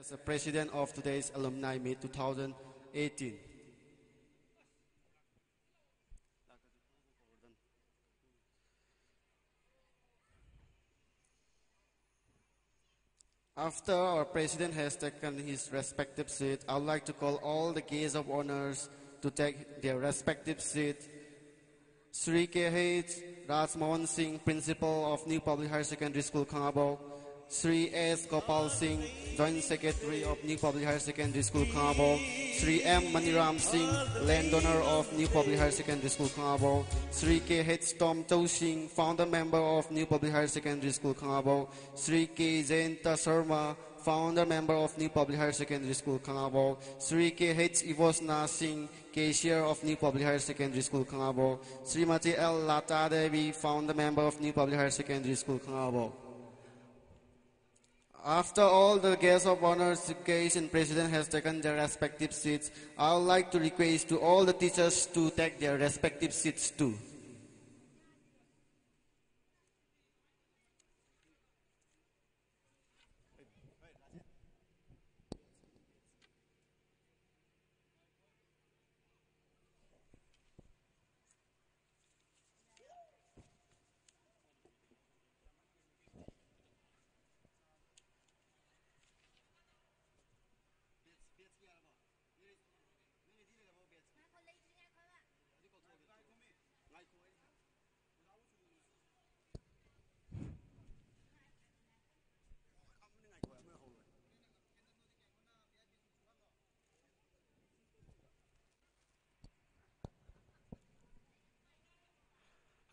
as the president of today's Alumni Meet 2018. After our president has taken his respective seat, I would like to call all the guests of honors to take their respective seat. Sri K.H. Rajmohan Singh, Principal of New Public Higher Secondary School, Khangabok. Sri S. Gopal Singh, Joint Secretary of New Public Higher Secondary School, Khangabok. Sri M. Maniram Singh, Landowner of New Public Higher Secondary School, Khangabok. Sri K.H. Tom Chow Singh, Founder Member of New Public Higher Secondary School, Khangabok. Sri K. Jayanta Sharma, Founder Member of New Public Higher Secondary School, Khangabok. Sri K.H. Ivosna Singh, Cashier of New Public Higher Secondary School, Khangabok. Srimati L. Lata Devi, Founder Member of New Public Higher Secondary School, Khangabok. After all the guests of honor, chief guest and president has taken their respective seats, I would like to request to all the teachers to take their respective seats too.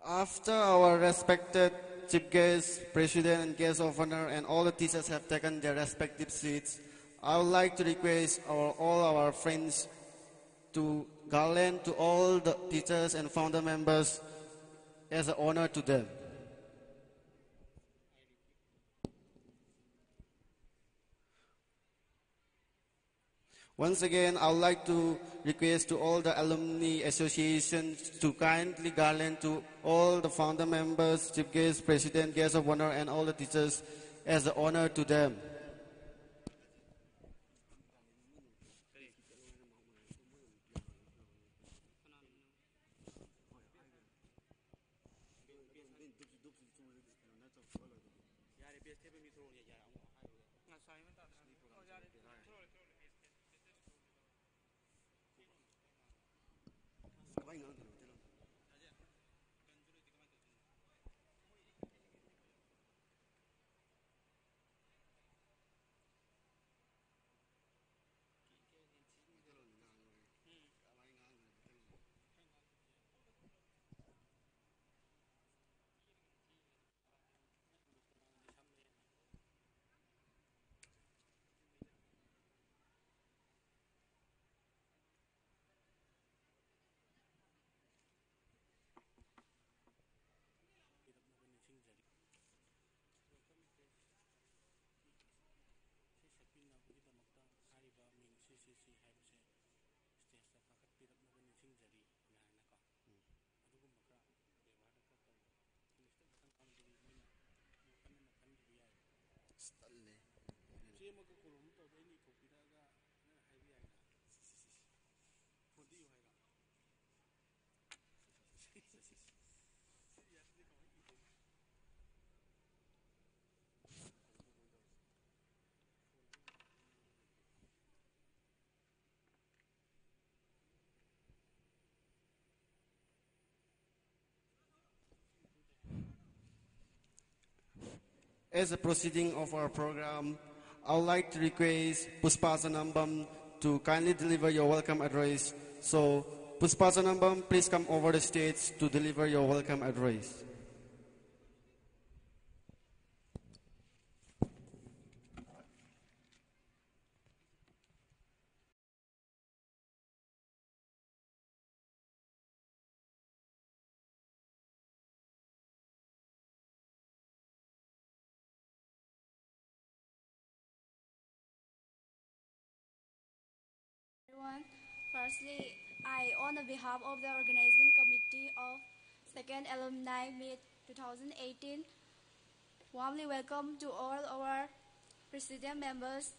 After our respected chief guest, president and guest of honor and all the teachers have taken their respective seats, I would like to request all our friends to garland to all the teachers and founder members as an honor to them. Once again, I would like to request to all the alumni associations to kindly garland to all the founder members, chief guests, president, guests of honor, and all the teachers as an honor to them. As a proceeding of our program, I would like to request Puspasanambam to kindly deliver your welcome address. So, Puspasanambam, please come over the stage to deliver your welcome address. Everyone, firstly, I, on the behalf of the organizing committee of Second Alumni Meet 2018, warmly welcome to all our president members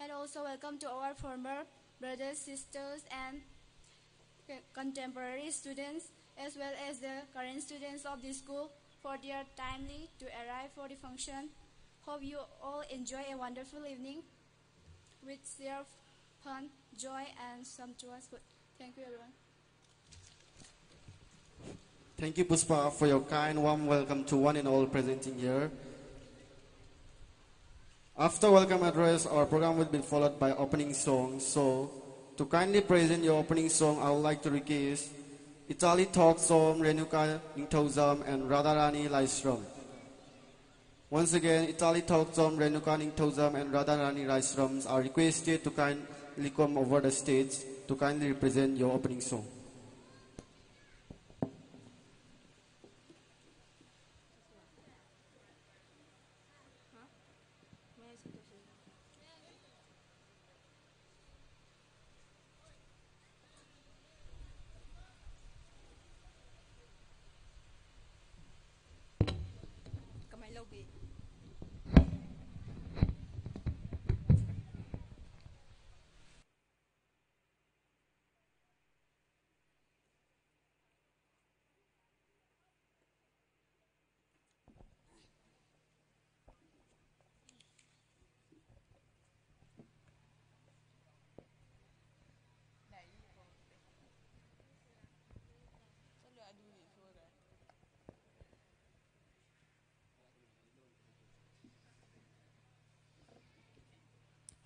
And also welcome to our former brothers, sisters, and contemporary students, as well as the current students of the school for their timely to arrive for the function. Hope you all enjoy a wonderful evening with their fun, joy, and sumptuous food. Thank you, everyone. Thank you, Puspa, for your kind, warm welcome to one and all presenting here. After welcome address, our program will be followed by opening song. So, to kindly present your opening song, I would like to request Italy Talk Song Renuka Ningthozam and Radharani Laisram. Once again, Italy Talk Song Renuka Ningthozam and Radharani Laisram are requested to kindly come over the stage to kindly represent your opening song.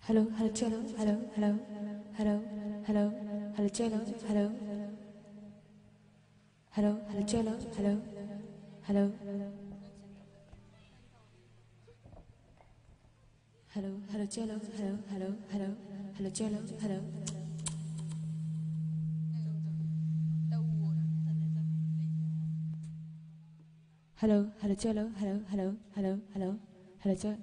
Hello, hello, cello, hello, hello, hello, hello, hello, cello, hello, hello, hello, cello, hello, hello, hello, hello, cello, hello, hello, hello, hello, cello, hello. Hello, hello, cello, hello, hello, hello, hello, hello, cello.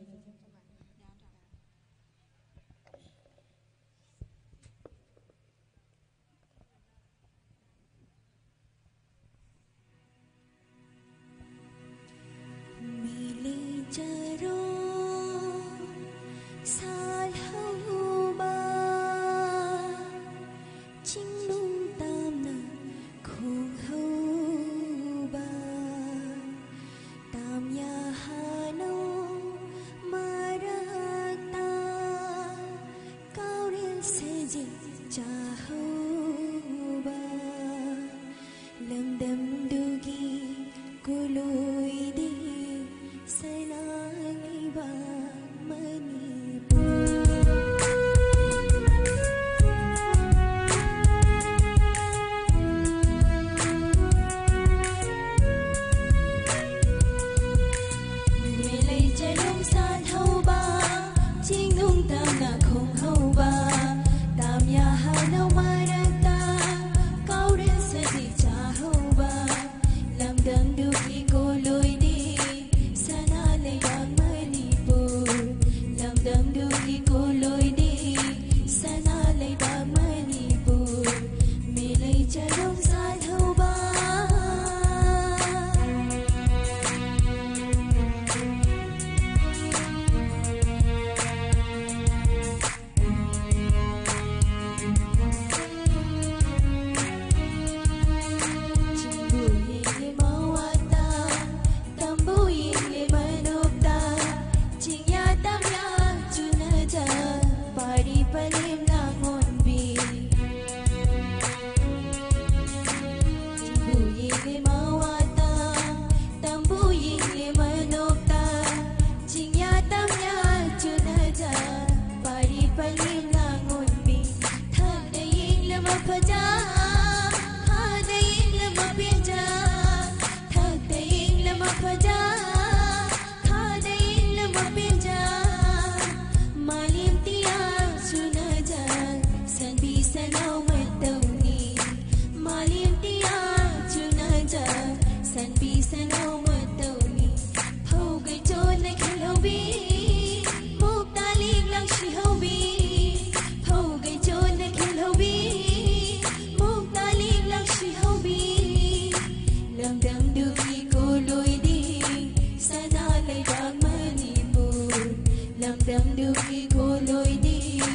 Lam dam du ki ko loi di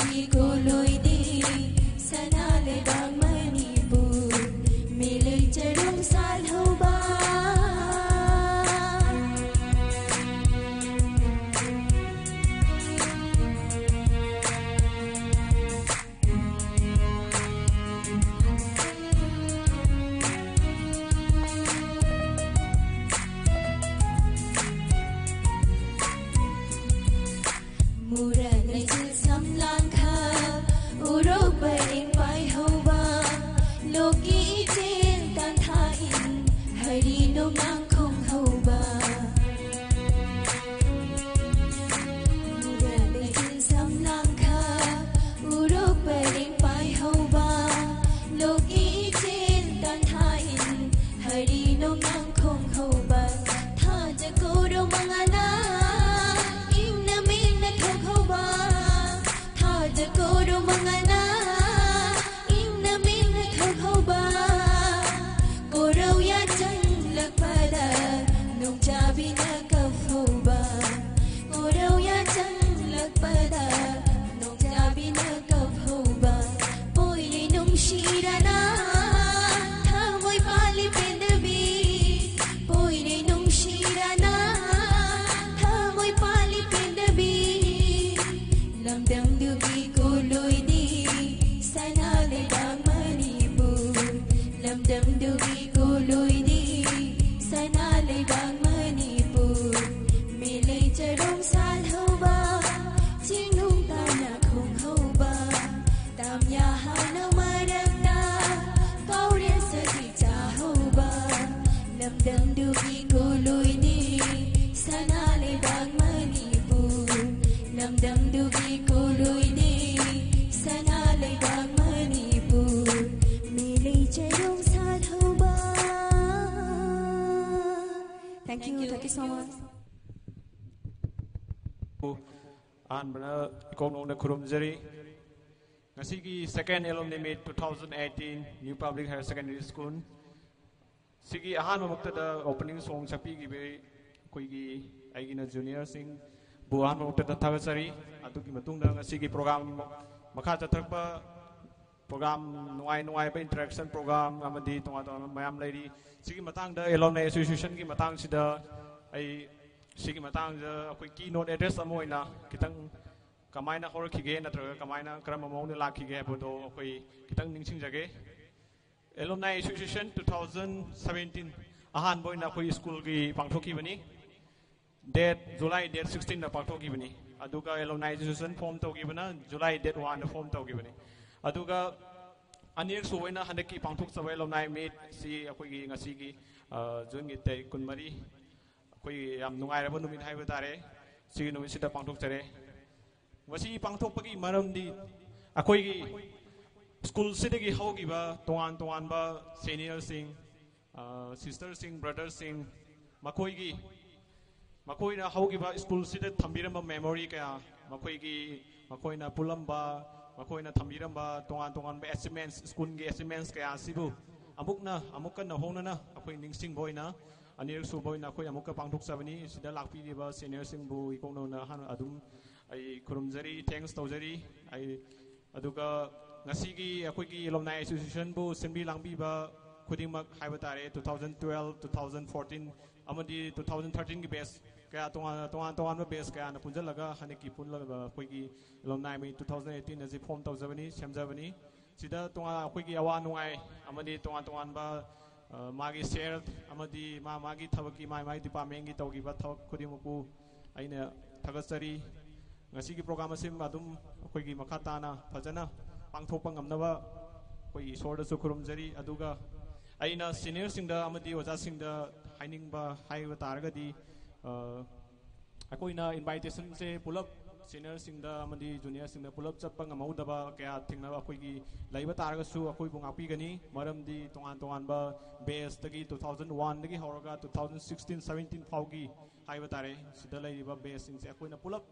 dugi koloi di sana le bang Manipur milai charong sal hoba Murang rajil samlang kha urok baring pai hoba loki itin tan thain hari no nang khong hoba Murang rajil samlang kha urok baring pai hoba loki itin tan thain hari no nang khong hoba tha jako do mangana Koro mangana inna min thokhoba koro ya chang lakpada nong chabi na kafhoba koro ya chang lakpada nong chabi na kafhoba poi le nong shirana tha moi pali pendabi poi le nong shirana tha moi pali pendabi lamdang dubi koloi di sana le bang Manipur lamdang dubi koloi di sana le bang Manipur milai charong sal hoba chingnung ta na khong hoba tam ya ha na maragta kaurian sa di cha hoba lamdang dubi koloi di sana le bang Manipur lamdang dubi koloi di sana le bang Manipur milai charong sal hoba. Thank you so much. Anbana Ikong na Kurumjari. Ngasigi second alumni meet 2018 New Public Higher Secondary School. Sigi ahan mamukta da opening song chapi gibe koigi aigina junior sing buan mamukta da thagasari atuki matungda ngasigi program makha chathakpa program nuai ba interaction program amadi tonga mayam lairi sigi matang da alumni association ki matang sida ai sigi matang da akoi keynote address amoina kitang kamaina horkhige natraga kamaina kram among lakhige bodo akoi kitang ningsing jage alumni association 2017 ahan boina akoi school ki pangthoki bani date July date 16 na pangthoki bani aduga alumni association form togi bana July date 1 na form togi bani aduga anir suwaina handaki pangthok sabai alumni meet si akoi gi ngasi gi jun gi te kunmari akoi yam nungai raba numit haiba tare si numit sida pangthok tare wasi pangthok pagi maram di akoi gi school sidagi hogi ba tongan ba senior sing sister sing brother sing makoi gi makoi na hogi ba school sida thambiram ba memory kaya makoi gi makoi na pulamba makoi na thambiram ba tongan ba achievements school gi achievements kaya sibu amukka na hona na akoi ningsing boy na anir su boy na akoi amukka pangthok sabani sida lakpi di ba senior sing bu ikong na han adum ai kurumjari thanks tawjari ai aduga ngasigi akoigi alumni association bu sembi langbi ba khudingmak haiba tare 2012 2014 amadi 2013 gi base kaya tongan ba base kaya na punjalaga haniki punlaga akoigi alumni mi 2018 aji form tawjabani semjabani sida tonga akoigi awa nungai amadi tongan ba magi share amadi magi thabaki mai department gi tawgi ba thak khudingmaku aina thagasari ngasigi program asim adum akoigi makhatana phajana pangthokpa ngamnaba koi isorda su khurumjari aduga aina senior singda amadi oja singda hainingba haiba taragadi akoina invitation se pulap senior singda amadi junior singda pulap chappa ngamaudaba kaya thingnaba akoigi laiba taraga su akoi bungapi gani maramdi tongan ba base tagi 2001 dagi horaga 2016 17 faugi haiba tare sida laiba base sing se akoina pulap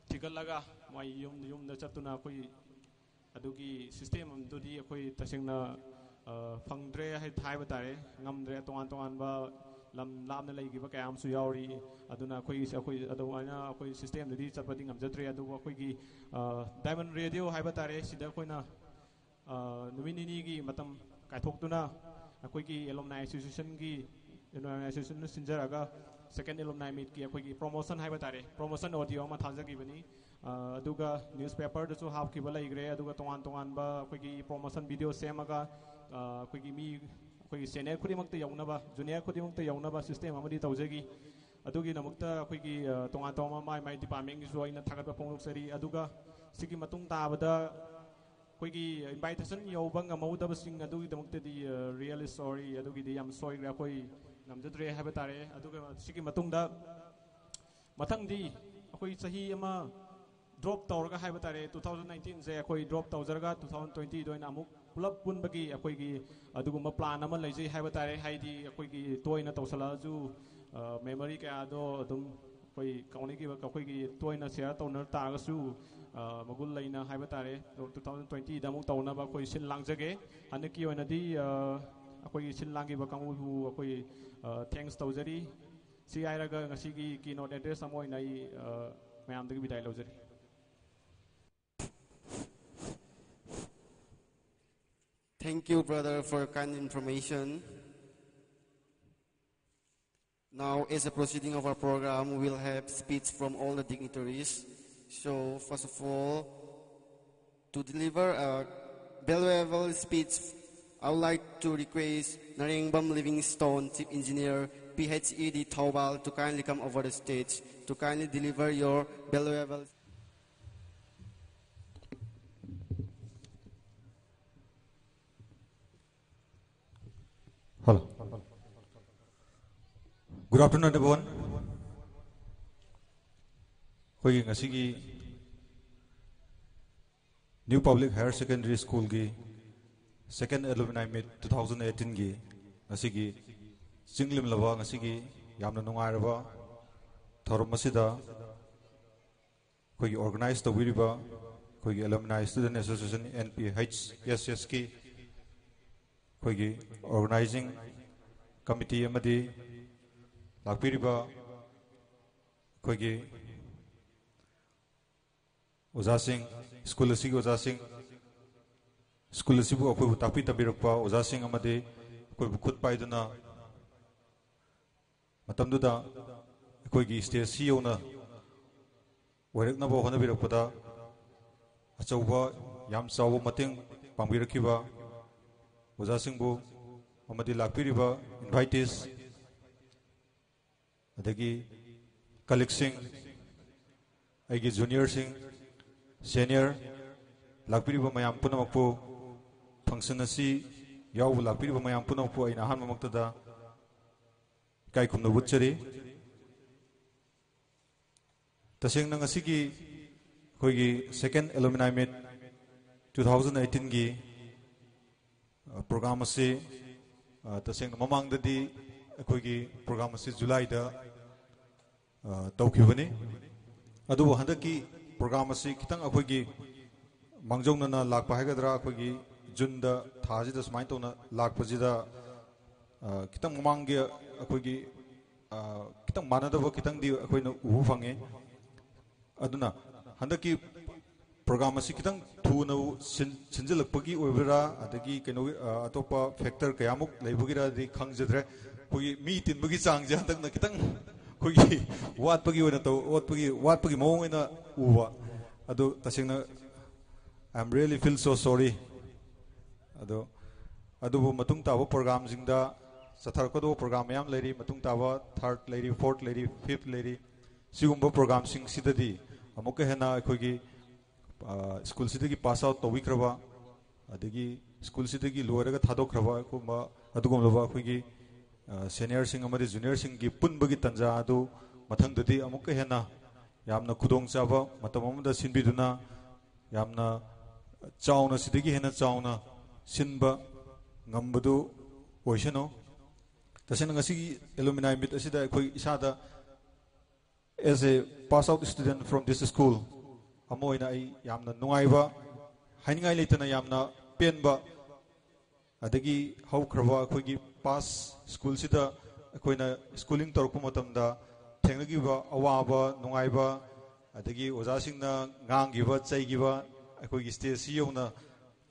thigalaga mai yum da chatuna akoi adugi system amdudi akoi tasingna phangdre hai thaiba tare ngamdre tongan ba lam lamna leigiba kayam su yauri aduna khoi aduna khoi system dadi chapadi ngamjatre adu khoi gi diamond radio haiba tare sida khoina numini gi matam kaithoktuna khoi gi alumni association gi alumni association sinjaraga second alumni meet ki khoi gi promotion haiba tare promotion audio ma thaja gi bani aduga newspaper da su half ki bala igre aduga tongan ba khoi gi promotion video semaga khoi gi mi khoi senior khudimukta yaunaba junior khudimukta yaunaba system amadi tawjagi adugi namukta khoi gi tongan mai department gi joina thagat ponglok sari aduga sigi matung tabada khoi gi invitation yoba ngamauda basing adugi damukta di real story adugi di yam soi gra khoi namjadre haba tare aduga sigi matung da mathang di khoi sahi ama drop tawrga haiba tare 2019 je khoi drop tawjarga 2020 doina amuk pulap pun bagi khoi gi aduguma plan ama leijai haiba tare haidi khoi gi toina tawsala ju memory ka do dum khoi kauni gi khoi gi toina share tawnar ta ga su magul leina haiba tare 2020 da amuk tawna ba khoi sin langjage anaki oina di khoi gi sin langi ba kangu hu khoi thanks tawjari si airaga ngasi gi keynote address amoi nai mayam dagi bidai lawjari. Thank you, brother, for your kind information. Now, as a proceeding of our program, we will have speech from all the dignitaries. So, first of all, to deliver a valuable speech, I would like to request Narengbam Livingstone, Chief Engineer, PHED Taubal, to kindly come over the stage to kindly deliver your valuable. Hello. Good afternoon, everyone. Hoy ngasi New Public Higher Secondary School gi second alumni meet 2018 gi ngasi gi singlim laba ngasi gi yamna nungai raba thorum masida hoy organize the wiriba hoy alumni student association NPHSS ki hoy organizing committee amadi lakpiriba hoy Oza Singh school asigi Oza Singh school asibu akoi tapi tabirukpa Oza Singh amadi akoi khut paiduna matamduda akoi gi stage CEO na oirakna bo hona birakpada achauba yam chawu mating pangbirakhiba Oza Singh bu amadi lakpiriba invitees adagi colleague Singh aigi junior Singh senior lakpiriba mayam punamakpu function asi yawu lakpiriba mayam punamakpu aina ahanba maktada kai khumna butchari tasengna ngasigi khoigi second alumni meet 2018 gi program asi tasengna mamangdadi khoigi program asi July da tawkhibani adu handaki program asi kitang akhoigi mangjongna na lakpa haigadra akhoigi June da thaji da smai tona lakpa jida kitang mamangge akhoigi kitang manadaba kitang di akhoina uhu phange aduna handaki program asi kitang thuna sinjilakpagi oibra adagi keno atopa factor kayamuk leibugira di khangjadre khoi mi tinbagi changje handakna kitang khoi watpagi oina to watpagi mawong ina uwa adu tasengna I'm really feel so sorry adu matung tawa program jingda satharkodo program yam lady matung tawa third lady fourth lady fifth lady sigumba program sing sidadi amuka hena khoigi school sidagi pass out towikraba adagi school sidagi loiraga thadokraba kuma adugum loba khoigi senior sing amari junior sing gi punbagi tanja adu mathang dadi amuka hena yamna khudong chaba matam amda sinbiduna yamna chauna sidagi hena chauna sinba ngambadu oisano tasena ngasi alumni meet asida khoi isada as a pass out student from this school amoina ai yamna nungaiba haingai leitana yamna penba adagi haukraba khoigi pass school sida ꯑꯩꯈꯣꯏꯅ schooling ꯇꯧꯔꯛꯄ ꯃꯇꯝꯗ ꯊꯦꯡꯅꯈꯤꯕ ꯑꯋꯥꯕ ꯅꯨꯡꯉꯥꯏꯕ ꯑꯗꯒꯤ ꯑꯣꯖꯥꯁꯤꯡꯅ ꯉꯥꯡꯈꯤꯕ ꯆꯩꯈꯤꯕ ꯑꯩꯈꯣꯏꯒꯤ ꯁ꯭ꯇꯦꯖꯁꯤ ꯌꯧꯅ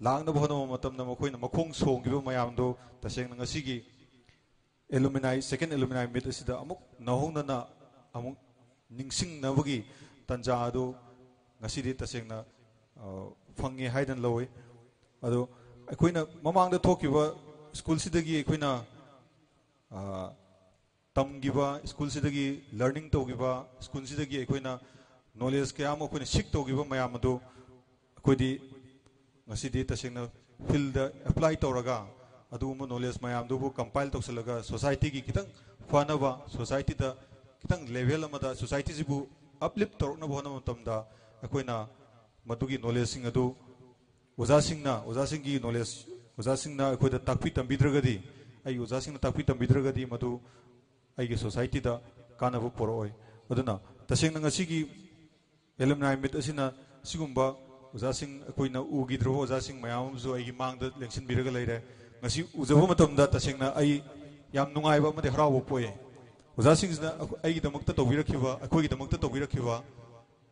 ꯂꯥꯛꯅꯕ ꯍꯣꯠꯅꯕ ꯃꯇꯝꯗ ꯃꯈꯣꯏꯅ ꯃꯈꯣꯡ ꯁꯣꯡꯈꯤꯕ ꯃꯌꯥꯝꯗꯣ ꯇꯁꯦꯡꯅ ꯉꯁꯤꯒꯤ alumni second alumni meet asida amuk nahongnana amuk ningsingnabagi tanja adu ngasidi tasengna fangi haidan loi ado akoina mamangda thokiba school sidagi akoina tamgiba school sidagi learning togiba school sidagi akoina knowledge kaya mo akoina sik togiba mayam adu akodi ngasidi tasengna field apply toraga aduma knowledge mayam dubu compile toksalaga society ki kitang fanaba society da kitang level amada society jibu uplift torna bhona matamda akoina madugi knowledge sing adu oja singgi knowledge oja singna akoida takpi tambidragadi ai oja singna takpi tambidragadi madu ai gi society da kanabu poroi aduna tasengna ngasigi alumni meet asina sigumba oja sing akoina ugidro oja sing mayam zo ai gi mangda lengsin biraga leire ngasi ujabo matamda tasengna ai yam nungaiba made harawo poe oja singsna ai gi damakta tawbirakhiba akoi gi damakta tawbirakhiba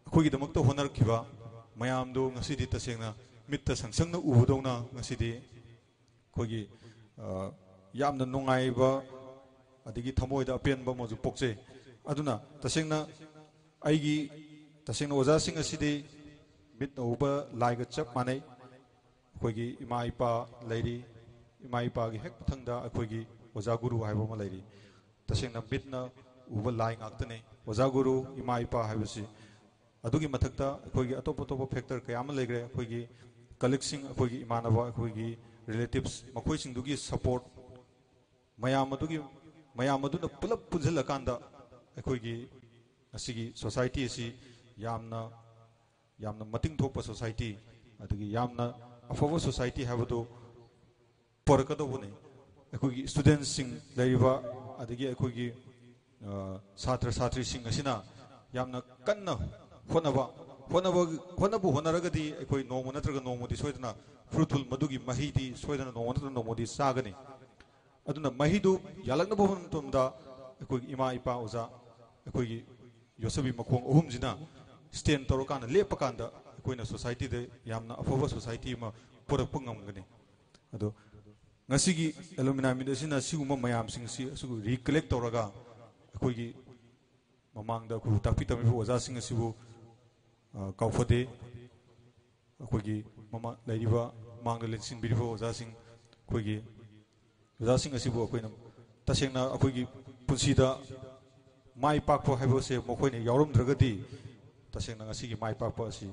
akoi gi damakta honarakhiba mayam do ngasi di tasengna mitta sangsangna ubudona ngasi di koi gi yamna nungaiba adigi thamoida apenba moju pokche aduna tasengna ai gi tasengna oja sing asidi mit uba laiga chap manai koi gi ima ipa leiri ima ipa gi hek pathangda akoi gi oja guru haibo ma leiri tasengna bitna uba lai ngaktane oja guru ima ipa haibasi adugi mathakta akoi gi atop atop factor kayam legre akoi gi colleagues akoi gi imanaba akoi gi relatives makoi singdugi support mayam aduna pulap punjilakanda akoi gi asigi society asi yamna mating thokpa society adugi yamna afawa society habado porkadobune akogi students sing laiba adigi akogi satra satri sing asina yamna kanna honaragadi akoi nomo natraga nomodi soidana fruitful madugi mahidi soidana nomo natraga nomodi sagani aduna mahidu yalakna bhon tumda akogi ima ipa oza akogi yosabi makong ohumjina stand torokana lepakanda akoina society de yamna afawa society ma porakpa ngamgani ado ngasigi alumni meet asina siguma mayam singsi asugu recollect toraga akoigi mamangda ku takpi tamibu oja sing asibu kaufade akoigi mama laiba mangda lensin biribo oja sing akoigi oja sing asibu akoina tasengna akoigi punsida mai pakpo haibo se mokoine yaurumdragadi tasengna ngasigi mai pakpa asi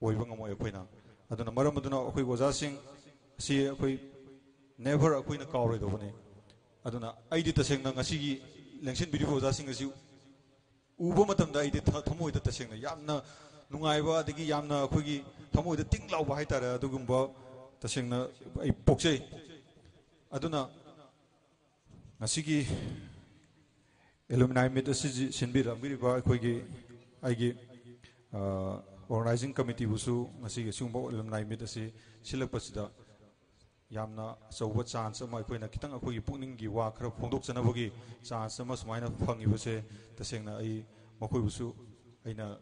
oiba ngamoi akoina aduna maram aduna akoi oja sing si akoi never akoina kawroi dobane aduna aidi tasengna ngasigi lengsin biribo oja sing asi uba matamda aidi thamoida tasengna yamna nungaiba adigi yamna akoigi thamoida tinglauba haitara adugumba tasengna ai pokchei aduna ngasigi alumni meet asiji sinbira biriba akoigi aigi organizing committee busu ngasigi sungbo alumni meet asi silakpasida yamna sauba chance ama akoina kitang akoi pukninggi wa khara phongdok chanabagi chance ama sumaina phangibase tasengna ai makoi busu aina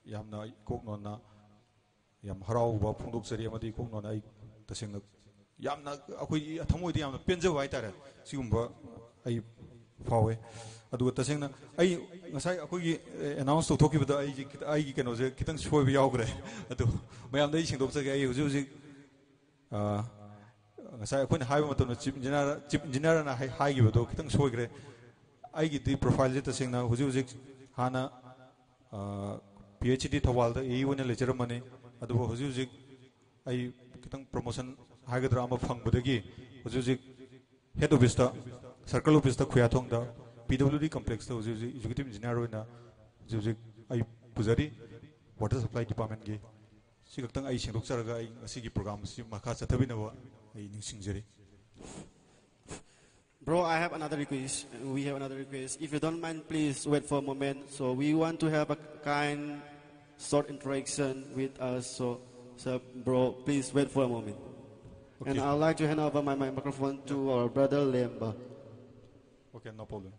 yamna koknona yam harauba phongdok chari amadi koknona ai tasengna yamna akoi thamoidi yamna penjawa haitare sigumba ai fawe aduga tasengna ai ngasai akoi announce to thokibada ai gi kenoje kitang soiba yaugre adu mayam dai singdok chage ai huji huji ngasai akoina haiba matamna chief engineer na haigibado kitang soigre aigi di profile je tasengna huji huji hana PhD thawal da ei wona lecturer mane adu huji huji ai kitang promotion haigadra ama phangbadagi huji huji head office da circle office da khuyathong da PWD complex da huji huji executive engineer oina huji huji ai pujari water supply department ge sigaktang ai singdok charaga ai asigi program si makha chathabinawa ai ningsingjari. Bro, I have another request. We have another request. If you don't mind, please wait for a moment. So we want to have a kind, short interaction with us. So bro, please wait for a moment. Okay. And I'd like to hand over my microphone to our brother Lemba. Okay, no problem.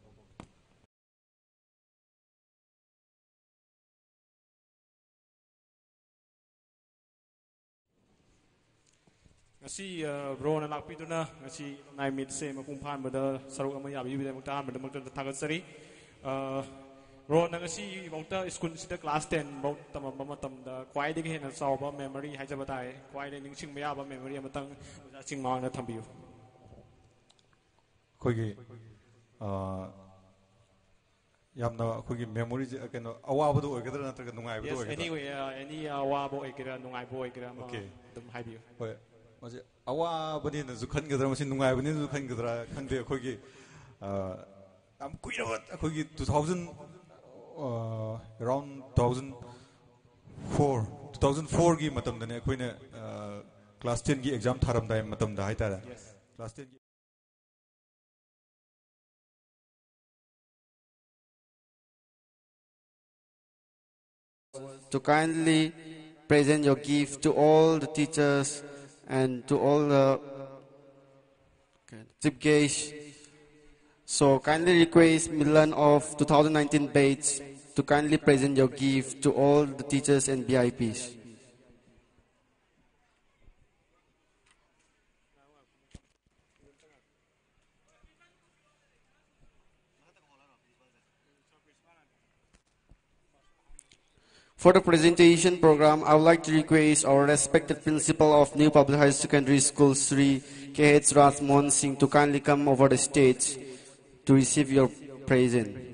ngasi bro na lakpiduna ngasi nai mit se mapung phan bada saruk ama yabi bida mukta han bada mukta thagasari bro na ngasi mukta school sida class 10 bau tamam matam da kwai de hena chawba memory haijaba tai kwai de ningsing maya ba memory amatang ching ma na thambiu kogi yamna kogi memory keno awabadu oigedra natraga nungai badu yes oigedra anyway any awabo oigera nungai bo oigera ma okay dum haibiu hoy maje awabani zu khangedra masin nungai bani zu khangedra khangde kogi am kuirawa kogi 2000 around 2004 gi matam dane koine class 10 gi exam tharam dai matam da haitara class 10 to kindly present your gift to all the teachers and to all the chief guests. So kindly request Milan of 2019 batch to kindly present your gift to all the teachers and VIPs. For the presentation program, I would like to request our respected principal of New Public High Secondary School, Sri K.H. Rasmon Singh, to kindly come over the stage to receive your present.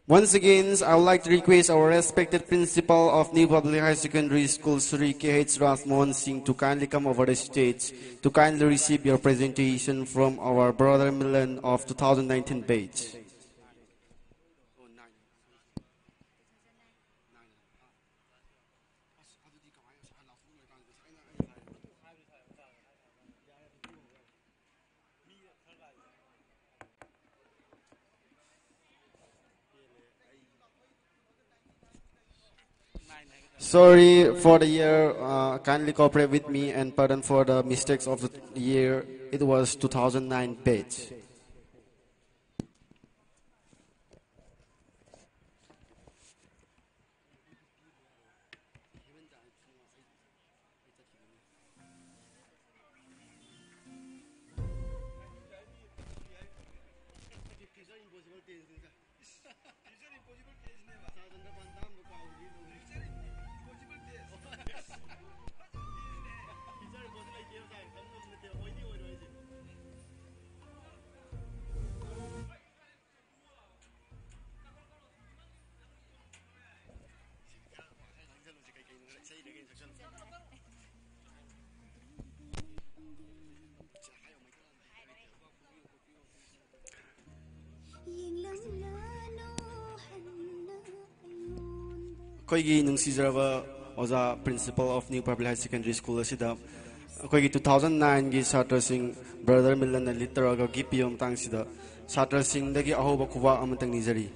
Once again, I would like to request our respected principal of New Public High Secondary School, Sri K.H. Rasmon Singh, to kindly come over the stage to kindly receive your presentation from our brother Milan of 2019 batch. Sorry for the year, kindly cooperate with me and pardon for the mistakes of the year. It was 2009 batch. Koigi nungsizaraba oza principal of New Public High Secondary School asida koigi 2009 gi Satra Singh brother Milan na literaga gi piyom tang sida Satra Singh dagi ahoba kuwa amatang nizari.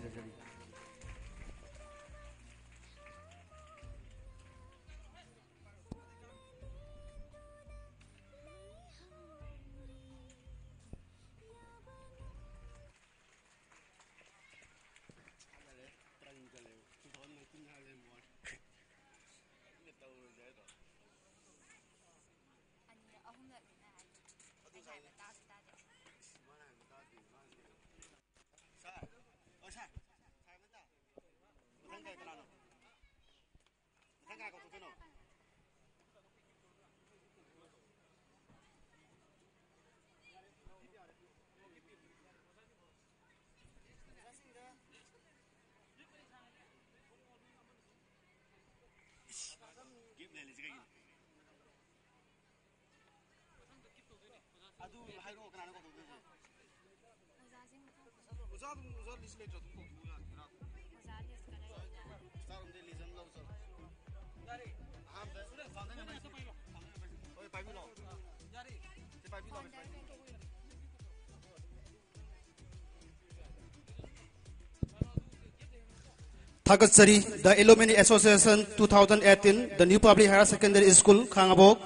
Thagatsari, the Alumni Association 2018, the New Public Higher Secondary School, Khangabok,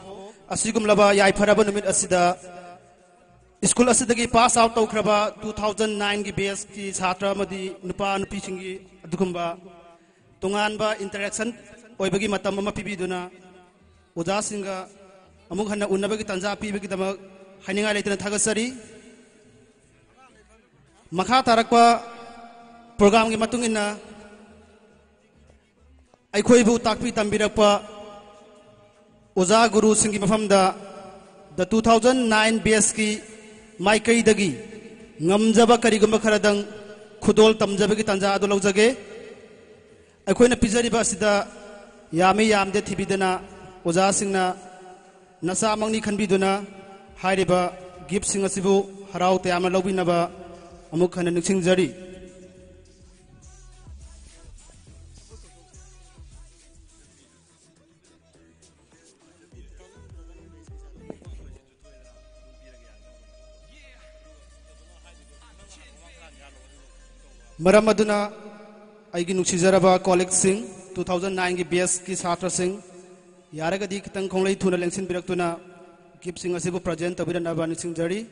Asigum Laba Yai Parabanumit Asida, School Asidagi pass out of Kraba 2009 BS ki Satra Madi Nupa Nupishingi Dukumba, Tunganba interaction, Oibagi Matamama Pibiduna, Uda Singa, Amukhana Unabagi Tanza Pibikitama, Haninga Latan Thagatsari, Makha Tarakwa, program Matungina. Aikhoibu takpi tambirakpa Oza Guru Singi Mafamda the 2009 BS ki Maikai Dagi Ngamjaba Karigamba Karadang Kudol Tamjabaki Tanja Adolozage Aikhoina Pizariba Sida Yami Yamde Tibidana Oza Singna Nasa Mangni Kanbiduna Hariba Gip Singasibu Harau Teama Lobinaba Amukhana Nixingjari Maramaduna Aigi Nuksizaraba colleague Singh 2009 ki BS ki Satra Singh Yaragadi Kitang Konglai Tuna Lengsin Biraktuna Gip Singh Asibu present Tabirana Bani Singh Jari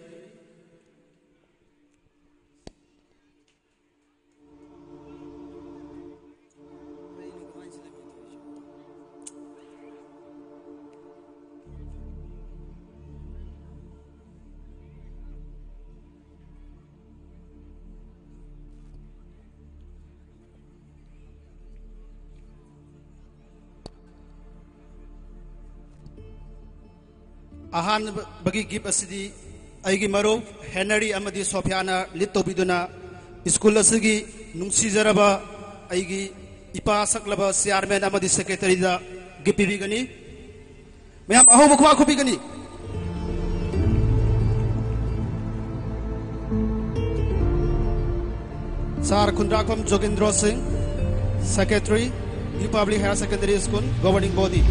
Ahan bagi gip asidi aigi maro Henry amadi Sofiana litto biduna school asigi nungsizaraba aigi ipa saklaba chairman amadi secretary da gipi bigani mayam aho bakwa ko bigani Sar Kundrakom Jogendro Singh secretary New Public Higher Secondary School governing body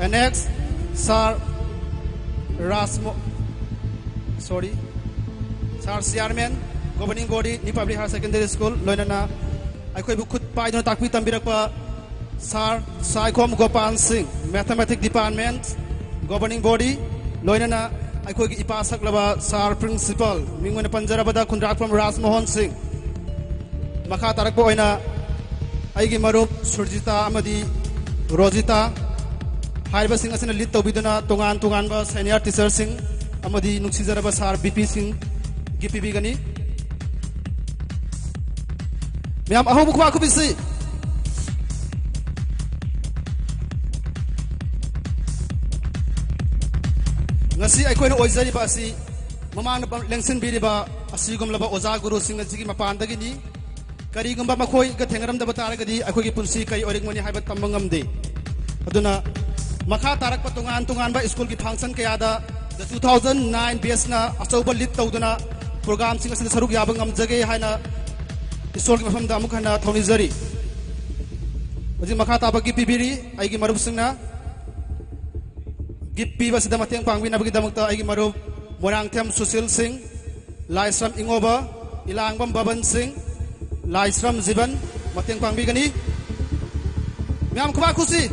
and next Sir Sir Chairman, Governing Body, New Public Higher Secondary School, Loinana, I could put Paido Takpi Tambirapa, Sir Saikom Gopal Singh, Mathematics Department, Governing Body, Loinana, I could Ipasaklava, Sir Principal, Mingwana Panjarabada Kundrak from Ras Mohan Singh, Makatarakpoina, Aigi Marup, Surjita Amadi, Rosita, Haiba Singh Asin Litto Biduna, Tungan Tunganba, Senior Teacher Singh, Amadi Nuksizaraba Sar BP Singh, Gipi Bigani. Miam Ahobukwa Kubisi. Nasi I could always say Basi, Maman Lengsin Biriba, Asigum Laba Oza Guru Singh Zigi Mapandagini, Karigamba Makoi, Gatangram the Bataragadi, Akogi Punsi Kai Origmoni Habat Tambangam Day. Aduna. Makha tarak patungan tungan ba school ki function kaya da the 2009 BS na achauba lit tawduna program sing asina saruk yabang amjage haina school ki mafam da amukhana thoni jari oji makha taba ki pibiri aigi marup singna gippi basida mateng pangwi na bagi damukta aigi marup morang them susil singh laisram ingoba ilangbam baban singh laisram jiban mateng pangwi gani miam khaba khusi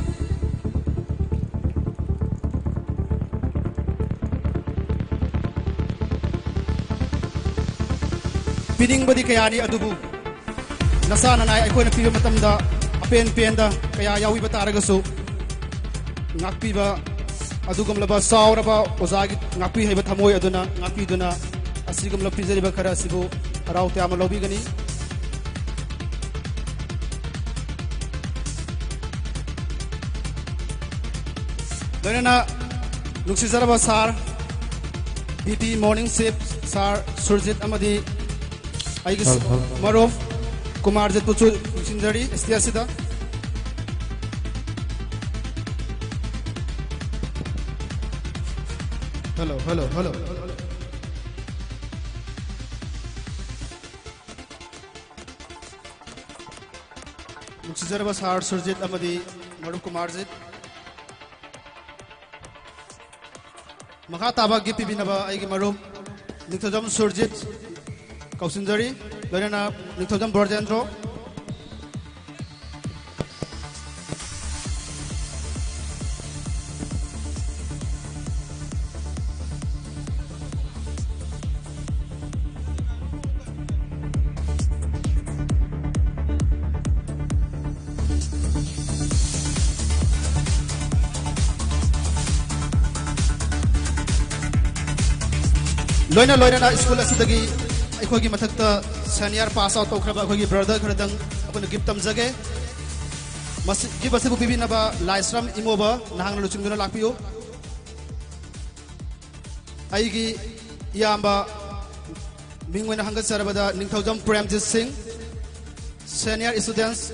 Pining badi kaya ni adubu nasana na ako na piba matamda apen penda kaya yawi bataraga so ngakpi ba adugam laba saura ba ozagi ngakpi hay bathamoy aduna ngakpi duna asigam lapi jari ba khara sibu araw te ama lobi gani Loinana Nuksizaraba Sar BP morning shift Sar Surjit Amadi I guess Marov Kumar Jetpuchu Sindari Estiasida Hello Nuksizaraba Sar Surjit Amadi Marov Kumar Jet Maka taba gift pibinaba aigi marum Niktojam Surjit Kausinjari loinana Niktojam Borjendro loina na school asidagi aikogi mathakta senior pass out tokraba aikogi brother kharadang apuna gift tamjage mas gift asibu bibinaba laisram imoba nahang luchungduna lakpiyo aigi yamba mingwena hangat sarabada ningthaujam Premjit Singh senior students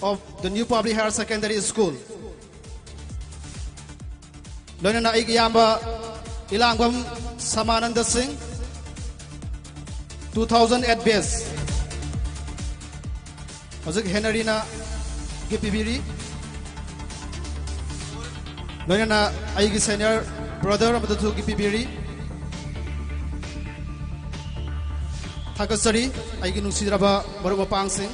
of the new public higher secondary school loina na aigi yamba Ilangwam Samananda Singh 2008 base Hojik Henarina Gipibiri loina aigi senior brother of the two Gipibiri Thakasari aigi nungsidraba baruba pang Singh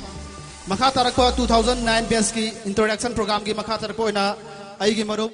makha tarakpa 2009 base ki introduction program ki makha tarakpa oina aigi marup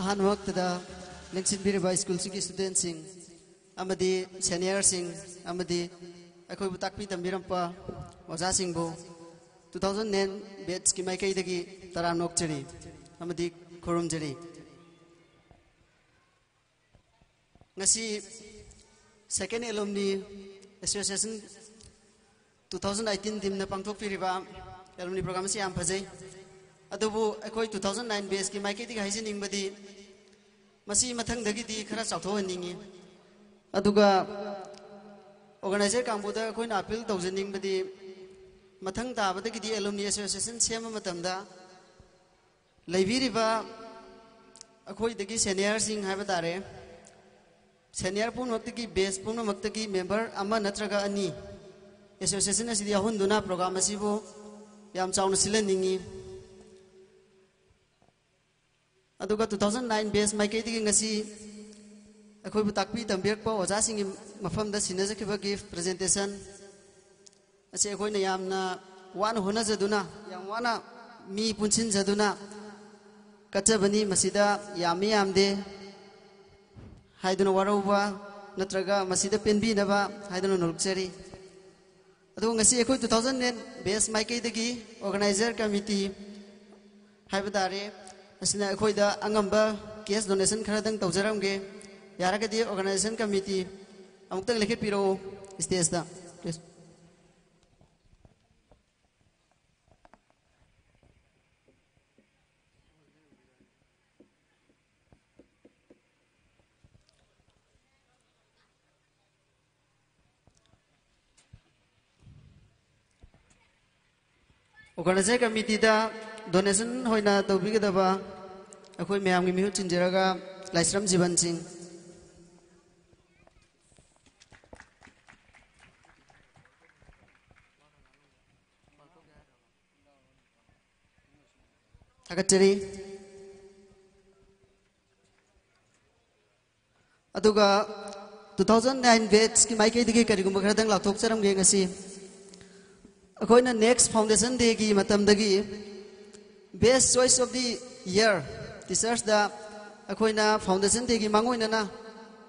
Han waktada lengsin biriba school sigi students sing amadi senior sing amadi akoi butakpi tambirampa oja sing bo 2009 batch ki maikai dagi taranok chari amadi khorum jari ngasi second alumni association 2018 dimna pangthok piriba alumni program si am phajai adubu akoi 2009 batch ki maikai dagi haisin ingbadi masi mathang dagi di khara chautho ningi aduga organizer kangbuda akoi na appeal tawjaning badi mathang ta badagi di alumni association sema matamda leibiriba akoi dagi senior sing haiba tare senior pun waktaki base pun waktaki member ama natraga ani association asidi ahunduna program asibo yam chauna silen ningi aduga 2009 base maikai digi ngasi akoi bu takpi tambirpa oja singi mafamda sinajakiba gift presentation ase akoi na yamna wan hona jaduna yam wana mi punchin jaduna kachabani masida yami yamde haiduna waroba natraga masida penbi naba haiduna nulchari adu ngasi akoi 2009 base maikai digi organizer committee haibadare asina akoi da angamba case donation kharadang tawjaramge yaragadi organization committee amuktang lekhit piro stage da please organization committee da donation hoina tawbigadaba akoi mayam gi mihu chinjaraga laisram jiban sing Takachari aduga 2009 batch ki maikai digi karigumba khradang lathok charam ge ngasi akoina next foundation day gi matam dagi best choice of the year teachers da akoina foundation day gi mangoina na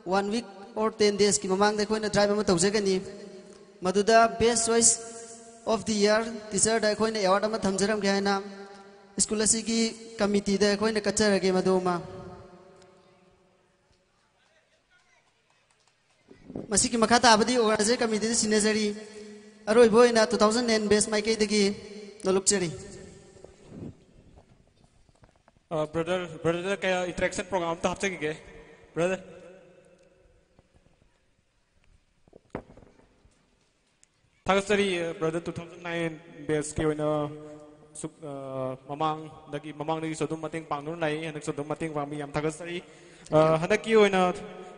1 week or 10 days ki mamang da akoina drive ma tawjagani maduda best choice of the year teacher da akoina award ma thamjaram ge haina school asigi committee da akoina kacharage maduma masiki makata abadi organizer committee sinajari aroi boina 2009 best maike dagi nolukchari brother kaya interaction program ta hapse ki brother Tagasari brother 2009 best ki oina mamang dagi sodum mating pangnun lai hanak sodum mating pangmi yam tagasari hanak ki oina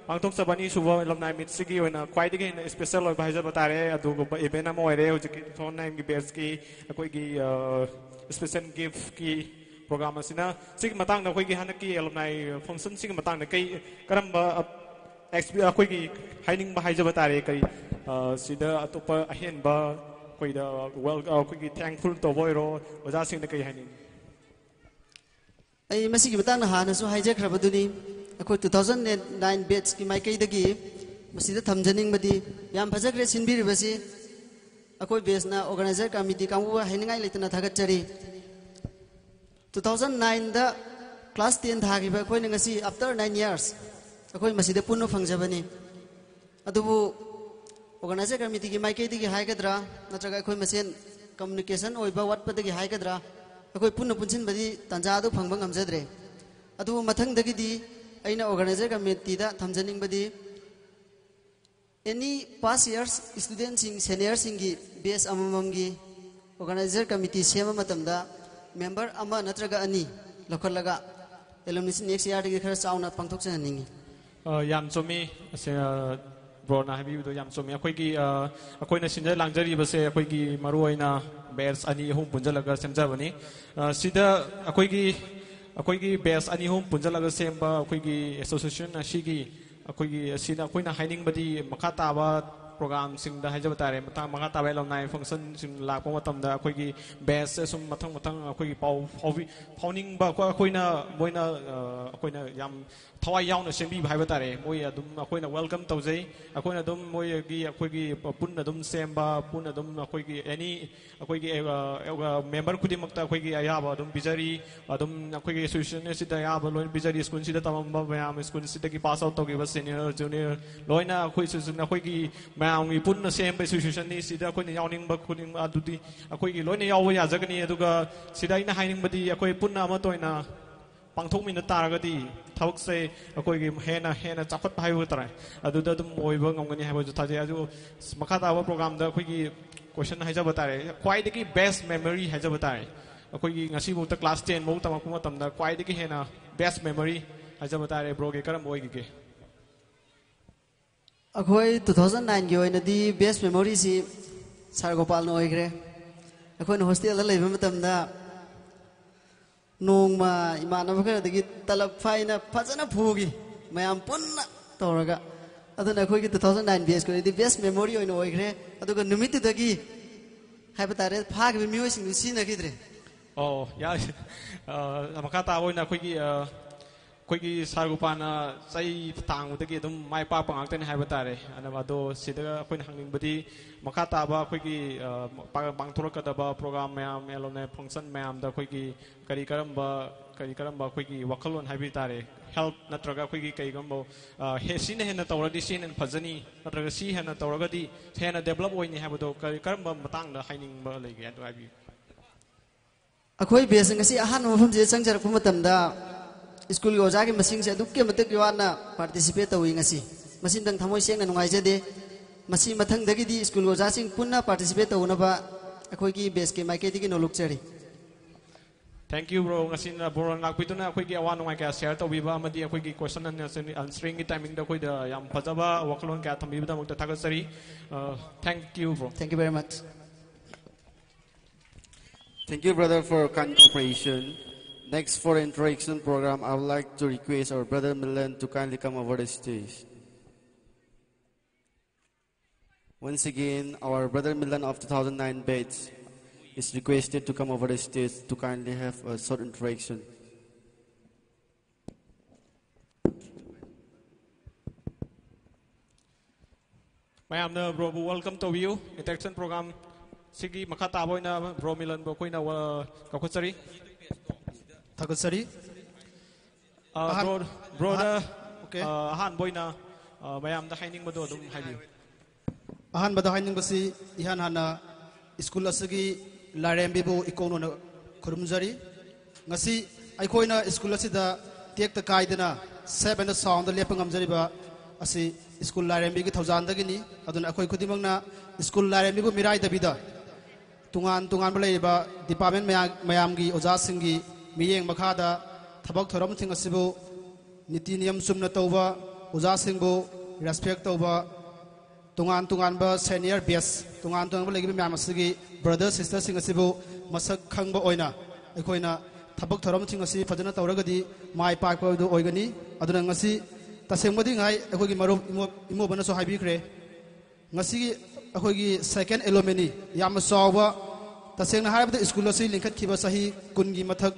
pangtok sabani suba alumni meet sigi oina kwai dagi special oi bhaija batare adu go event am oire hojiki 2009 ki best ki akoi gi special gift ki program asina sig matang na koi gi hanak ki alumni function sig matang na kai karamba akoi gi haining bhaija batare kai sida atopa ahen ba koi da well koi gi thankful to boiro oja sing na kai haining ai masigi batang na hana su haije khrabaduni akoi 2009 batch ki mai kai dagi masida thamjaning badi yam phajagre sinbiri basi akoi base na organizer committee kamu hainingai leitana thagachari 2009 da class 10 thagi ba akoi ngasi after 9 years akoi masida punno phangjabani adubu organizer committee ki mai kai digi haigadra natraga akoi masen communication oiba watpa dagi haigadra akoi punno punsin badi tanja adu phangba ngamjadre adubu mathang dagi di aina organizer committee da thamjaning badi any past years students sing senior singi base amamam gi organizer committee sema matamda member ama natraga ani lokhalaga alumni next year dagi khara chauna pangthok chaningi yam chomi bro na habi do yam chomi akoi gi akoi na sinja langjari base akoi gi maroi na bears ani hum punjalaga semjabani sida akoi gi bears ani hum punjalaga semba akoi gi association ashigi akoi gi sida akoi na haining badi makata ba program sing da haja batare matang makata ba alumni function sing la ko matam da akoi gi bears sum mathang akoi gi pauning ba akoi na moina akoi na yam thawai yauna sembi bhai batare moi adum akoi na welcome taujai akoi na dum moi gi akoi gi punna dum semba punna dum akoi gi any akoi gi member khudi makta akoi gi ayaba dum bijari adum akoi gi association sida ayaba loin bijari school sida tamam ba mayam school sida gi pass out togi ba senior junior loina akoi association akoi gi mayam gi punna semba association ni sida akoi ni yawning ba khuding adudi akoi gi loina yawa ya jagani aduga sida ina haining badi akoi punna ama toina pangthok min taragadi thawak se akoi gi hena chakot bhai utara aduda dum moiba ngomgani haiba ju thaje aju makata wa program da akoi gi question haija batare kwai de ki best memory haija batare akoi gi ngasi bu ta class 10 mo tamak kuma tamda kwai de ki hena best memory haija batare bro ge karam oi gi akoi 2009 gi oina di best memory si sar gopal no oigre akoi no hostel la leiba matamda nongma imanaba khara dagi talab faina phajana phugi mayam punna toraga aduna akhoi gi 2009 bs ko di best memory oina oigre aduga numit dagi haibatare phag bi mioi sing si na gidre oh ya makata oina akhoi gi sargupana chai tang dagi dum mai pa pangak ten haibatare anaba do sida akhoi hangning badi makata ba akhoi gi bangthoraka da ba program mayam alumni function mayam da akhoi gi kari karamba akhoi gi wakalon haibi tare help natraga akhoi gi kai gambo he sine hena tawradi sin en phajani natraga si hena tawragadi hena develop oini haibado kari karamba matang da haining ba lege adu haibi akhoi bes ngasi ahan mafam je changjar phu matamda school go jagi masing se dukke matak yawana participate tawi ngasi masin dang thamoi seng na nungai jade masi mathang dagi di school go jasing punna participate tawna ba akhoi gi bes ke mai ke digi no lukchari thank you bro ngasin boron lakpituna akhoi gi awan ngai ka share tawiba amadi akhoi gi question and answering gi timing da akhoi da yam phajaba waklon ka thambi da mukta thagasari thank you bro thank you very much Thank you, brother, for kind cooperation. Next, for interaction program, I would like to request our brother Milan to kindly come over the stage. Once again, our brother Milan of 2009 batch is requested to come over the stage to kindly have a short interaction. mayamna bro bu welcome to you interaction program sigi makata boina bro milan bo koina kakutsari Thakasari bro da okay ahan boina mayam da haining bado dum haibiu ahan bada haining basi ihan hana school asigi larembi bu ikono na khurumjari ngasi aikoina school asida tek ta kaidana 7 da sound lepang amjari ba asi school larembi gi thousand da gini aduna akoi khudimangna school larembi bu mirai da bida tungan balai ba department mayam gi oja singi miyeng makhada thabak thoram thing asibu niti niyam sumna tawba oja singbu respect tawba tungan ba senior base tungan ba lagi mayam asigi brother sister sing asibu masak khangba oina aikoina thabak thoram thing asi fajana tawragadi mai pak pa du oigani aduna ngasi tasengmadi ngai akogi marup imo bana so haibi kre ngasi akogi second alumni yam sawba tasengna harabda school asi linkhat khiba sahi kungi mathak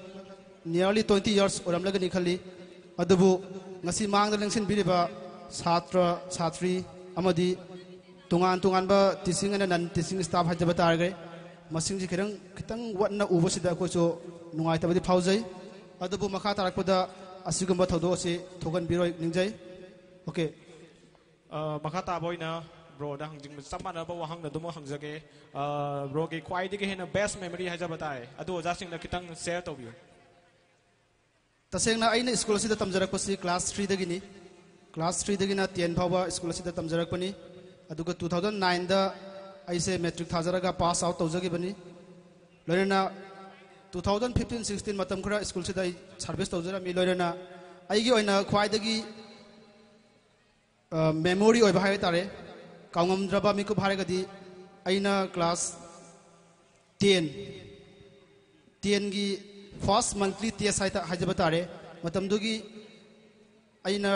nearly 20 years oram lagani khali adubu ngasi mangda lengsin biriba satra satri amadi tungan ba teaching and non teaching staff hajaba targe masing ji khitang watna ubo sida ko so nungai tabadi phaujai adubu makha tarakpada asigumba thodo se thogan biroi ningjai okay makata boina bro da hangjing samana ba wahang na dumo hangjage bro ge kwai dige hena best memory hajaba tai adu oja sing na kitang share tobiu tasengna aina school sida tamjarak pasi class 3 dagini class 3 dagina 10 phawa school sida tamjarak pani aduga 2009 da aise metric thajaraga pass out tawjagi bani loirena 2015-16 matam khara school sida service tawjara mi loirena aigi oina khwai dagi memory oi bahai tare kaungam draba mi ko bhare gadi aina class 10 gi first monthly test hajaba tare matam dugi aina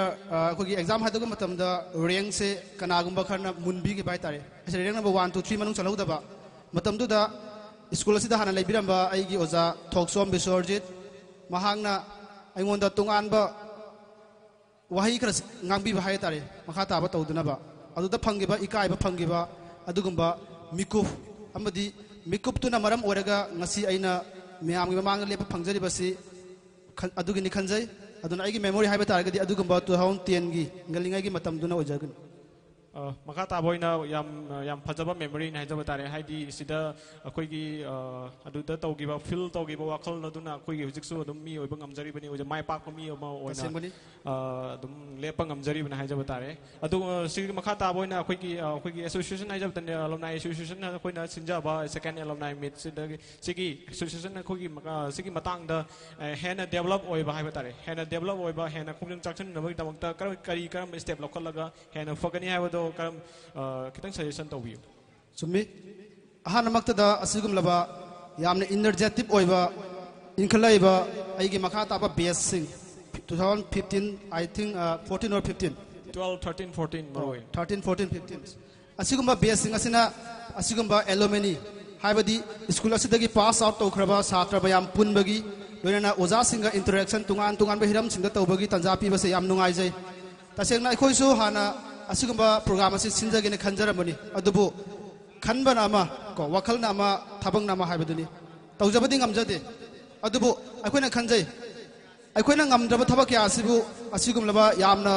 kogi exam hadagu matam da rank se kanagumba kharna munbi gi bai tare ase rank number 1 2 3 manung chalau daba matam du da school asida hana leibiramba aigi oja thoksom bisorjit mahangna aingonda tungan ba wahi khara ngangbi bahai tare makha ta ba tawduna ba aduda phangiba ikai ba phangiba adugumba mikuf amadi mikup tuna maram oraga ngasi aina miyam gi mamang lepa phangjari basi adugini khanjai aduna aigi memory haiba taragadi adugumba 2010 gi ngalingai gi matam duna ojagan makata boina yam phajaba memory na hajaba tare haidi sida akoi gi aduda tawgiba feel tawgiba wakhal na duna akoi gi hujik su adum mi oiba ngamjari bani oja mai pak mi oma oina adum lepa ngamjari bani hajaba tare adu sigi makata boina akoi gi association hajaba tan alumni association na akoi na sinjaba second alumni meet sigi association akoi gi sigi matang da hena develop oiba haiba tare hena develop oiba hena khumjang chakchan na bagi tamakta karam step lokhalaga hena fagani haiba do karam kitang suggestion tawbiu summi ahana maktada asigum laba yamna energetic oiba inkhala'iba aigi makha taba base sing 2015 I think 14 or 15 12 13 14 maroi 13 14 15 asigumba base sing asina asigumba alumni haibadi school asidagi pass out tawkhraba satra bayam punbagi loina oja singa interaction tungan ba hiram singa tawbagi tanja pi base yam nungai jai tasengna ikhoi su hana asigumba program asi sinjagene khanjaramani adubu khanbana ama ko wakhalna ama thabangna ama haibaduni tawjabadi ngamjade adubu aikoina khanjai aikoina ngamdraba thabak ya asibu asigumlaba yamna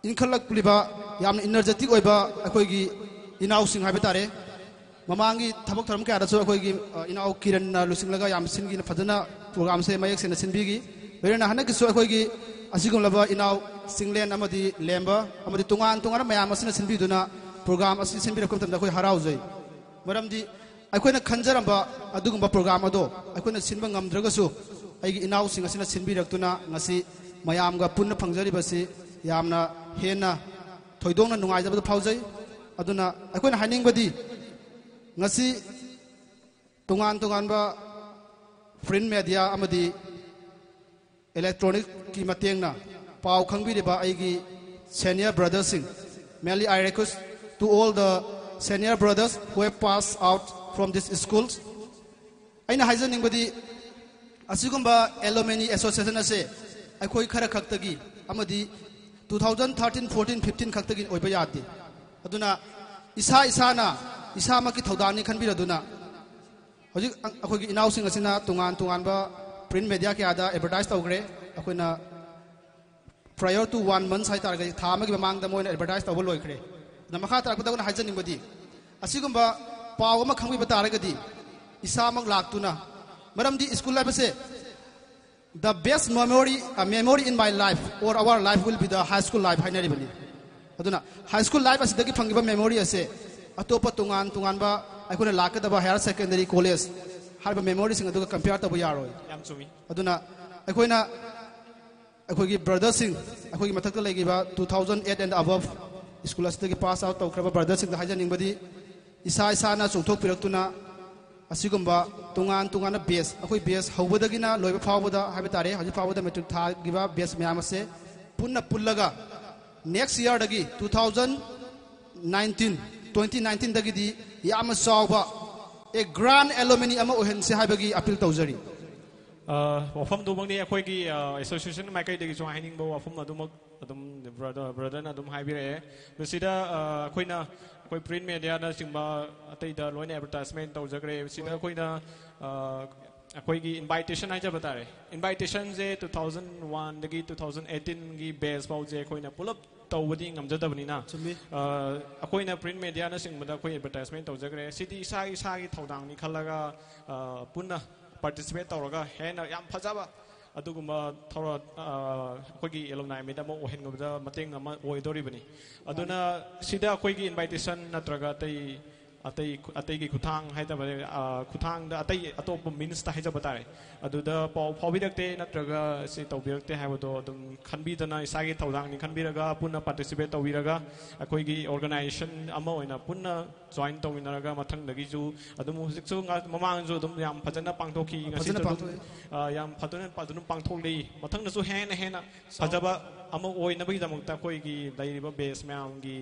inkhalak puliba yamna energetic oiba aikoigi inaw sing haibetare mamangi thabak tharam kya rasu aikoigi inaw kiran na lusinglaga yam singi na fadana program se mayek se na sinbigi berena hanak su aikoigi asigumlaba inaw singlen amadi lemba amadi tungan mayam asina sinbiduna program asi sinbira kum tamda khoi haraujai maramdi aikoina khanjaramba adugumba program ado aikoina sinba ngamdragasu aigi inaw sing asina sinbiraktuna ngasi mayamga punna phangjari basi yamna hena thoidongna nungai jabadu phaujai aduna aikoina haningbadi ngasi tungan ba print media amadi electronic ki matengna pau khangbiriba aigi senior brothers sing mainly I request to all the senior brothers who have passed out from these schools aina haijaning badi asigumba alumni association ase aikoi khara khaktagi amadi 2013 14 15 khaktagi oiba yadi aduna isana isa maki thodani khanbir aduna hojik akhoi gi inaw sing asina tungan ba print media ke ada advertise tawgre akoina prior to 1 month sai targa tha magi mamang da moina advertise tawbo loikhre na makha tar ko na hajaning badi asigumba paw ma khangbi bataraga di isa mak laktuna maram di school life se the best memory in my life or our life will be the high school life hainari bani aduna high school life asidagi phangiba memory ase atopa tungan ba aikuna lakadaba higher secondary college harba memory sing aduga compare tabu yaroi yam chumi aduna aikoina aikogi brothers sing aikogi mathakta legiba 2008 and above school asidagi pass out tawkraba brothers sing da hajaning badi isa na chungthok piraktuna asigumba tungan na base akoi base hawbadagina loiba phawbada habitare haji phawbada metric tha giba base myam ase punna pullaga next year dagi 2019 dagi di yam sawba a grand alumni ama ohen se habagi appeal tawjari wafam do bang ni akhoi gi association mai kai dagi jo haining bo wafam adum brother na adum haibire besida khoina koi print media na singba atai da loin advertisement tawjagre sida khoina akhoi gi invitation ai jaba tare invitation je 2001 dagi 2018 gi base pau je khoina pulap tawbadi ngamjadabani na akoina print media na singba khoi advertisement tawjagre sidi isa gi thodang ni khalaga punna participate tawraga hena yam phajaba aduguma thora akoigi alumni meet ama ohen gobda mateng ama oidoribani aduna sida akoigi invitation natraga atei gi kuthang haidaba kuthang da atei atop means ta haijaba tare aduda paw phobidakte natraga si tawbirakte haibodo adum khanbidana isagi thodang ni khanbiraga punna participate tawiraga akoigi organization ama oina punna join tawinaraga mathang dagi ju adum hujiksu mamang ju adum yam phajana pangthokhi ngasi yam phaduna pangthokli mathang nasu hena phajaba ama oina bagi damukta akoigi lairiba base myam gi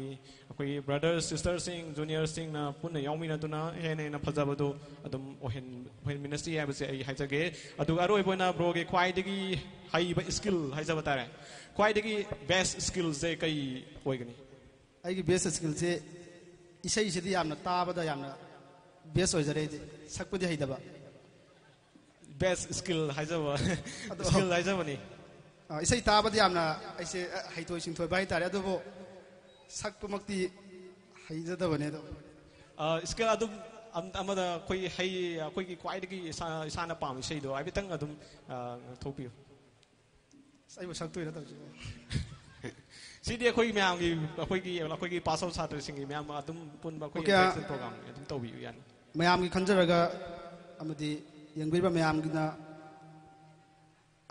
akoigi brothers sisters sing juniors sing na punna yaumina tuna hena phajabado adum ohen ministry habse ai haijage adu aroi boina bro ge kwai dagi haiba skill haijaba tare kwai dagi best skills je kai oigani ai gi best skill je isai sidi yamna tabada yamna best oijare sakpudi haidaba best skill haijaba skill haijaba ni isai tabada yamna aise haitoi singthoi bai tare adubo sakpumakti haijadabane do skill adum amada koi hai koi ki kwai dagi isana pam sei do ai bitang adum thopiu sai bo saktoi na taw sidi koi myam gi pass out satri sing gi myam adum pun ba koi program adum tobiu yan mayam gi khanjaraga amadi yengbiba mayam gi na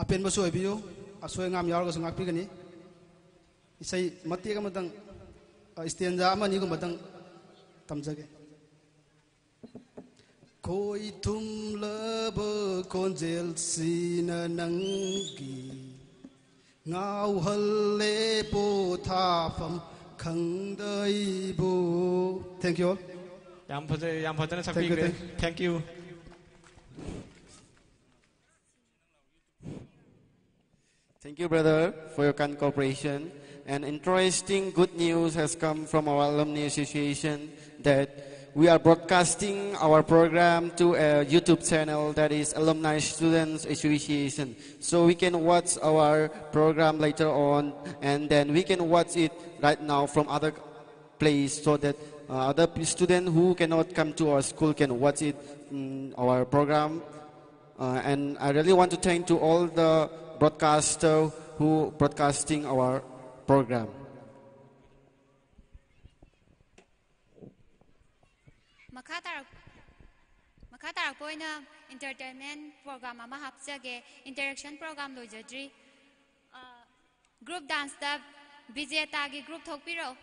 apen ba soi biu asoi ngam yawga sungak pi gani isai mati ga madang stanza ama ni go madang tamjage koi tum laba konjel sina nangi ngau halle po tha pham khangdai bu thank you yam phajana sakpi gre thank you Thank you, brother, for your kind cooperation. And interesting good news has come from our alumni association that we are broadcasting our program to a YouTube channel that is Alumni Students Association. So we can watch our program later on, and then we can watch it right now from other place, so that other students who cannot come to our school can watch it our program. And I really want to thank to all the broadcaster who broadcasting our program. Makata poina entertainment program ama hapjage interaction program lojadri group dance tab bijeta gi group thokpiro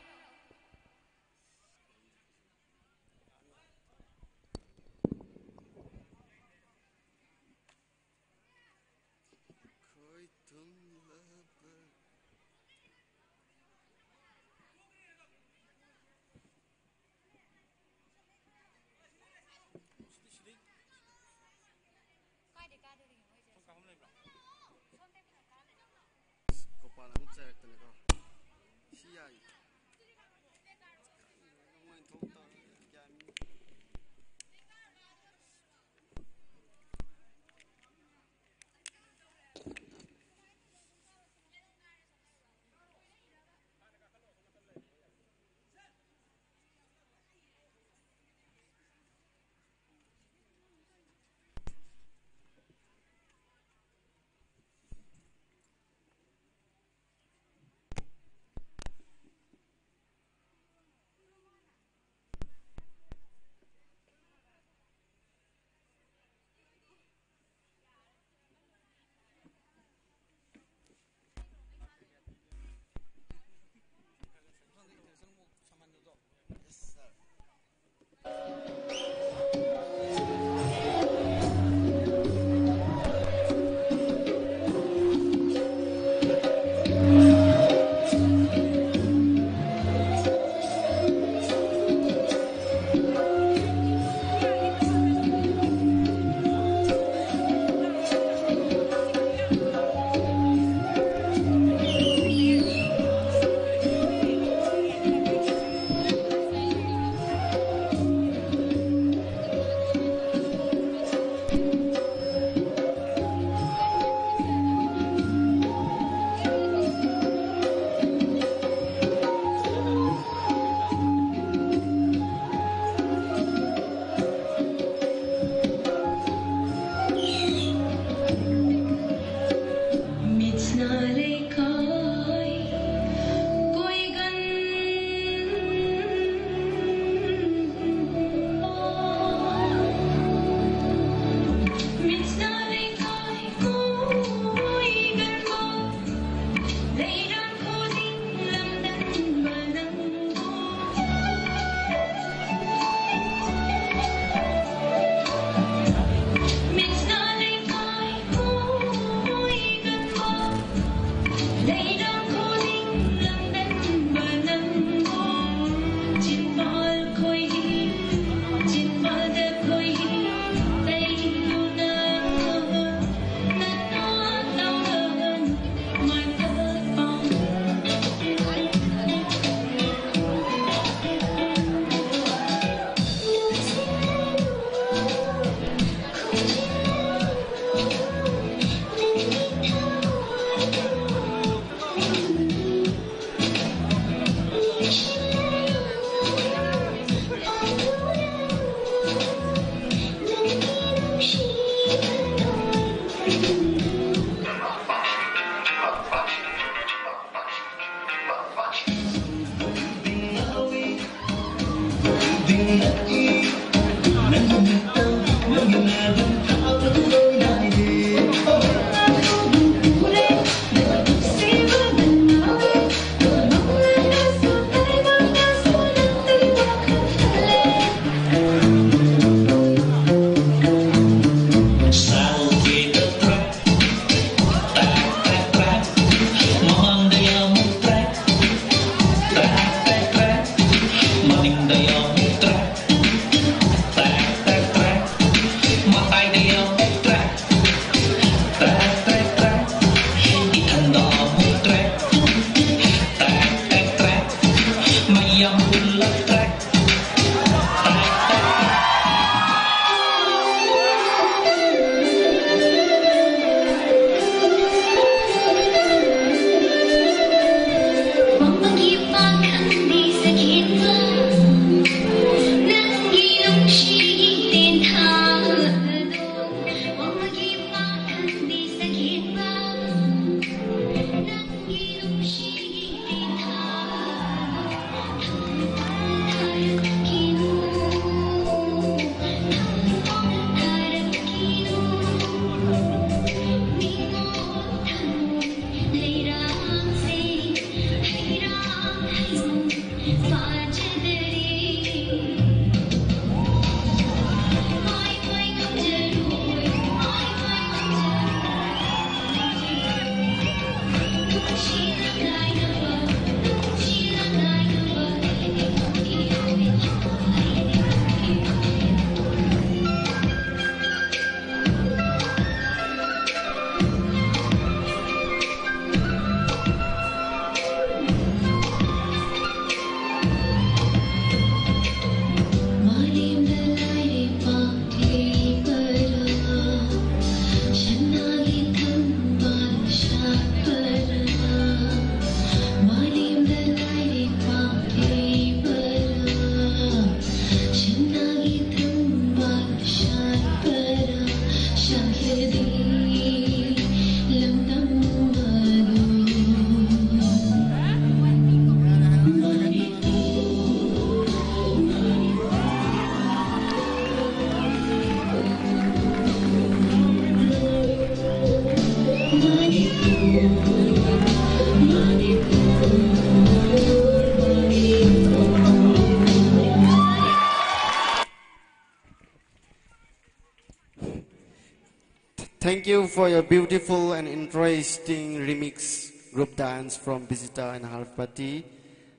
Thank you for your beautiful and interesting remix group dance from Bizita and Harpati.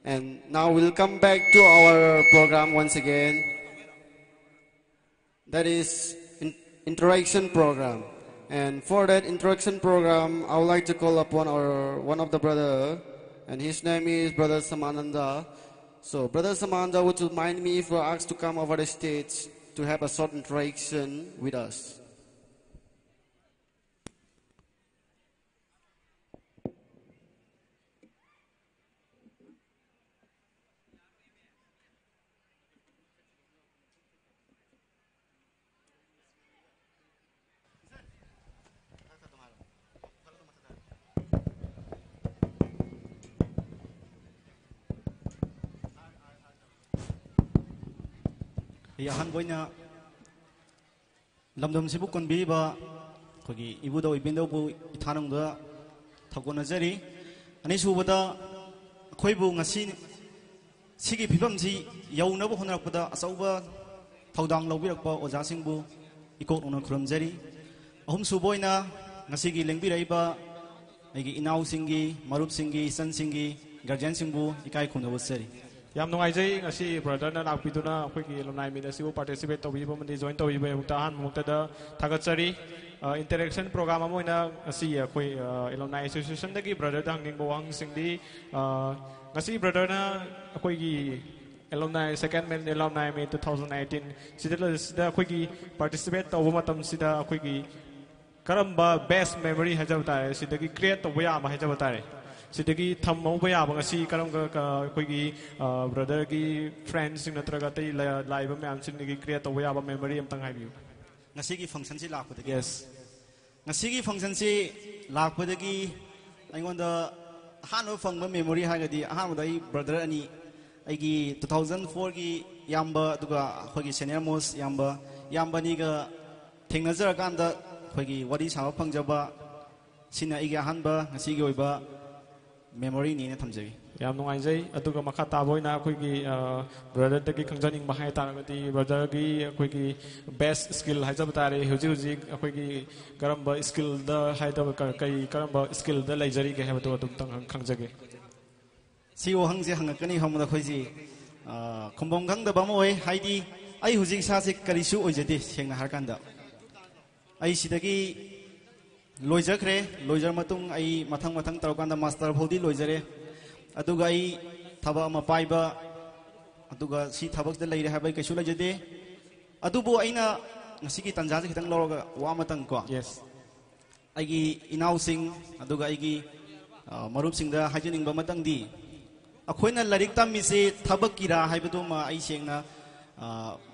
And now we'll come back to our program once again. That is interaction program. And for that interaction program, I would like to call upon one of the brother, and his name is Brother Samananda. So Brother Samananda, would you mind me if you are asked to come over the stage to have a short interaction with us? Yahan boyna lamdam sibu konbi ba kogi ibudo ibindo bu ithanung da thakona jari ani subada khoibu ngasi sigi phibam ji yauna bu honak pada asauba thaudang lobirak ba oja singbu ikok nona khram jari ahum suboina ngasi gi lengbi raiba aigi inau singi marup singi san singi guardian singbu ikai khunwa jari yam nungaijai ngasi brother na lakpiduna akhoi alumni meet asibu participate tawbiba mandi join tawbiba mukta han mukta da thagachari interaction program amoina ngasi akhoi alumni association dagi brother da hangning bawang singdi ngasi brother na akhoi gi alumni second men alumni meet 2018 sida akhoi gi participate tawba matam sida akhoi gi karamba best memory hajab tare sida gi create tawba ya ma hajab tare Sidagi thammo baya bangasi karam ka koigi brother ki friends sing natraga tai live me am sing gi create baya ba memory am tang haibiu ngasi gi function si lakpudagi yes ngasi gi function si lakpudagi aingonda hanu fangba memory hagadi ahanu dai brother ani aigi 2004 gi yamba duga khogi senior most yamba ni ga thengnajar kanda khogi wadi sawa pangjaba sina aigi ahanba ngasi gi oiba memory ni na thamjai yam nungaijai atuga makha taboina akhoi gi brother tagi khangjaning bahai taragati brother gi akhoi gi best skill haijab tare huji akhoi gi karamba skill da haidab kai karamba skill da laijari ge habatu atum tang khangjage si o hangje hangakani hamda khoiji khombong khangda bamoi haidi ai huji sa se karisu oijati sengna harkanda ai sidagi loijar matung ai mathang tarokanda master bhodi loijare aduga ai thaba ma paiba aduga si thabak da leire habai kaisu lajade adubu aina ngasigi tanja ji khitang loroga wa matang ko yes aigi inau sing aduga aigi marup sing da hajining ba matang di akhoina larik tammi se thabak kira haibadu ma ai sengna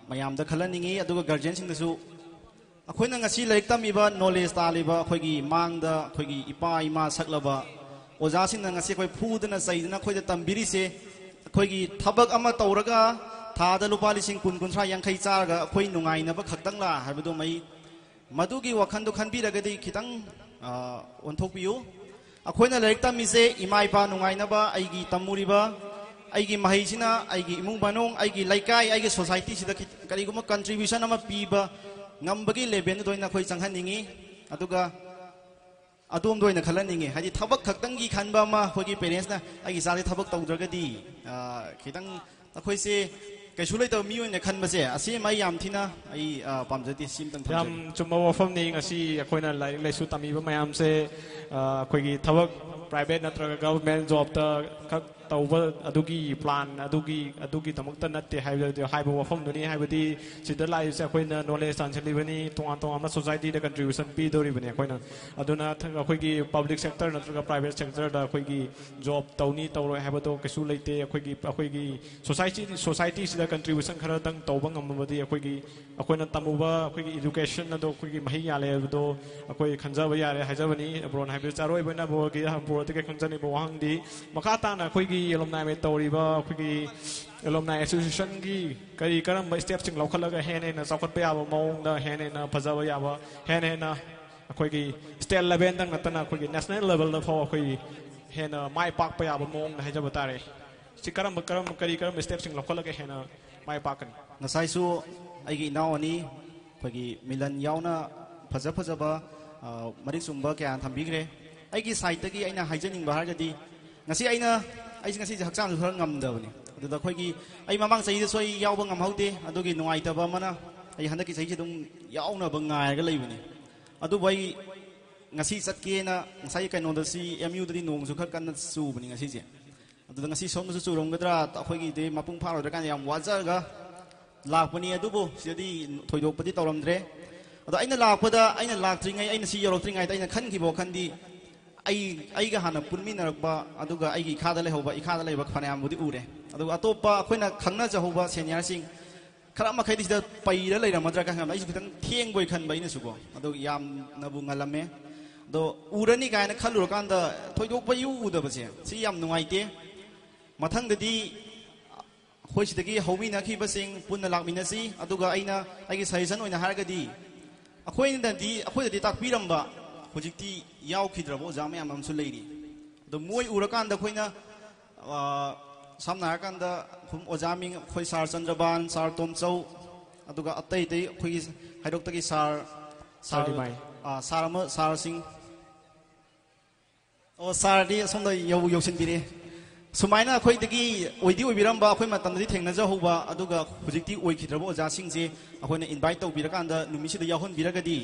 mayam da khalaningi aduga guardian sing dasu अखोइना ngasi like तमिबा knowledge तालिबा अखोइगी मांगदा अखोइगी इपा इमा सकलबा ओजासिंना ngasi अखोइ फुदना सैदना अखोइदा तंबिरी से अखोइगी थबक अमा तौरगा थादा लुपा लिसिंग कुन कुनथ्रा यांखै चारगा अखोइ नुंगाइनबा खक्तंगला हाइबदो मै मदुगी वखंदो खनबिरगदि खितंग ओनथोकपियु अखोइना लाइक तमिसे इमा इपा नुंगाइनबा आइगी तमुरिबा आइगी महैसिना आइगी इमुंग बनोंग आइगी लाइकाई आइगी सोसाइटी सिदा करिगुमा कंट्रीब्यूशन अमा पीबा ngambagi leben doina khoi changhaningi aduga adom doina khalaningi haji thabak khaktangi khanba ma khogi parents na agi sari thabak tawdragadi khitang akhoi se kaisulai taw mi oina khanba se ase mai yam thina ai pamjati sim tang yam chumma wafam ni ngasi akhoina lai lai su tami ba mayam se khoigi thabak private natraga government job ta tauba adugi plan adugi tamakta natte haiba wafam duni haibadi sida lai se akoina knowledge tan chalibani tongan ama society da contribution pi dori bani akoina aduna akoigi public sector natraga private sector da akoigi job tauni tauroi haibado kesu leite akoigi society sida contribution khara dang tauba ngamabadi akoina tamuba akoigi education ado akoigi mahi yale do akoi khanjaba yare haijabani abron haibe charoi bana bogi bro te khanjani bo wang di makata na akoigi alumni me toriba akoigi alumni association gi kari karam step sing lokhalaga hene na sakot pa yaba mong da hene na phajaba yaba hene na akoigi state level dang natana akoigi national level da phaw akoigi hena mai pak pa yaba mong na haijaba tare si karam kari karam step sing lokhalaga hena mai pakan nasai su aigi naw ani akoigi milan yauna phajaba marik sumba kya thambigre aigi site gi aina haijaning bahar gadi ngasi aina ngasi hakchang khara ngamdabani aduda akoigi ai mamang sei da soi yawba ngamhaude adugi nuaitaba mana ai handaki sei dum yauna bangai ga leibani adu bai ngasi satke na ngasai kaino da si mu da di nong su khar kan su bani ngasi je aduda ngasi som su rom gadra akoigi de mapung pharo da kan yam waja ga lakpani adubu sidadi thoidok padi tawramdre ado aina lakpada aina laktringai aina si yorotringai da aina khankibo khandi aiga hana punminarba aduga aigi khada lehoba ikhada leba phanayam budi ure aduga atopa akoina khangna jahoba senior sing khara makhai disda paira leiramadra ka ngam ai khitang theng boi khan bai na suko adu yam nabu ngalame do urani gaina khalur kanda thoidok bai uda base si yam nungaite mathang dadi hoisidagi homi na khiba sing punna lakmina si aduga aina aigi suggestion oina hargadi akoinda takpiramba hojikti yaukhidrabo jama yam amsu leiri do moi urakanda khoina samna hakanda khum ojaming khoi sar chandraban sar tomchau aduga atai tei khoi haidoktagi sar sing o sar di somda yausin bire sumaina khoi dagi oidi oibiramba khoi matamdi thengnaja hoba aduga hojikti oikhidrabo oja singje akoina invite tau birakanda numisida yahon biragadi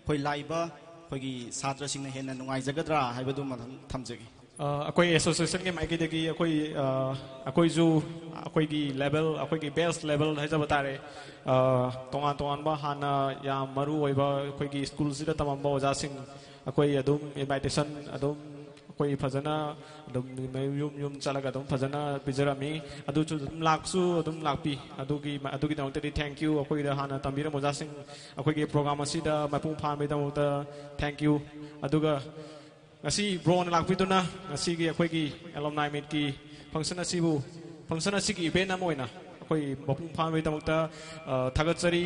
khoi laiba akoigi satra singna hena nungai jagadra haibadu matham thamjagi akoi association ke maiki dagi akoi ju akoigi level akoigi best level haijaba tare tongan ba hana ya maru oiba akoigi school sida tamamba oja sing akoi adum invitation adum koi phajana adum yum chalaga adum phajana bijarami adu chu laksu adum lakpi adugi dawte thank you akoi da hana tambira moja sing akoi ge program asida mapung phan me dawta thank you aduga ngasi bro na lakpi tuna ngasi gi akoi gi alumni meet ki function asigi event amoina akoi mapung phan me dawta thagatsari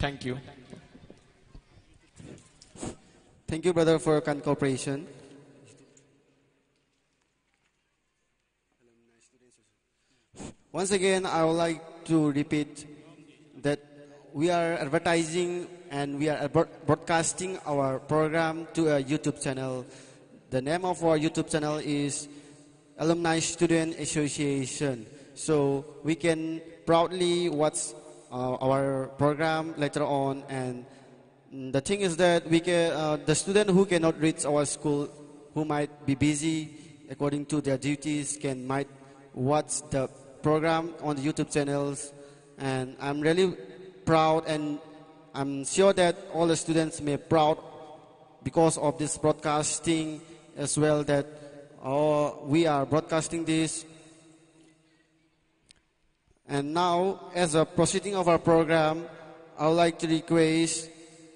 thank you brother for your kind cooperation. Once again, I would like to repeat that we are advertising and we are broadcasting our program to a YouTube channel. The name of our YouTube channel is Alumni Student Association. So we can proudly watch our program later on. And the thing is that the student who cannot reach our school, who might be busy according to their duties, might watch the program on the YouTube channels, and I'm really proud, and I'm sure that all the students may be proud because of this broadcasting as well, that we are broadcasting this. And now, as a proceeding of our program, I would like to request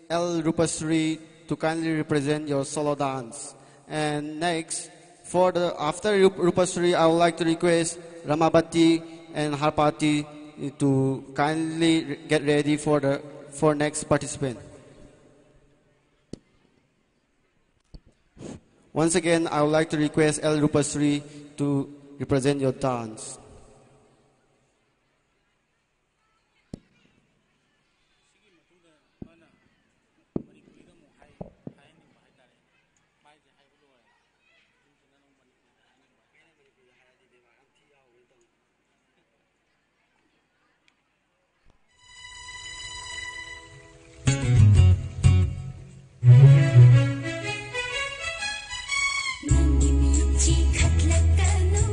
L. Rupasri to kindly represent your solo dance. And next, after Rupasri, I would like to request Ramabati and Harpati to kindly get ready for next participant. Once again, I would like to request L. Rupasri to represent your dance. Chi khat lakanu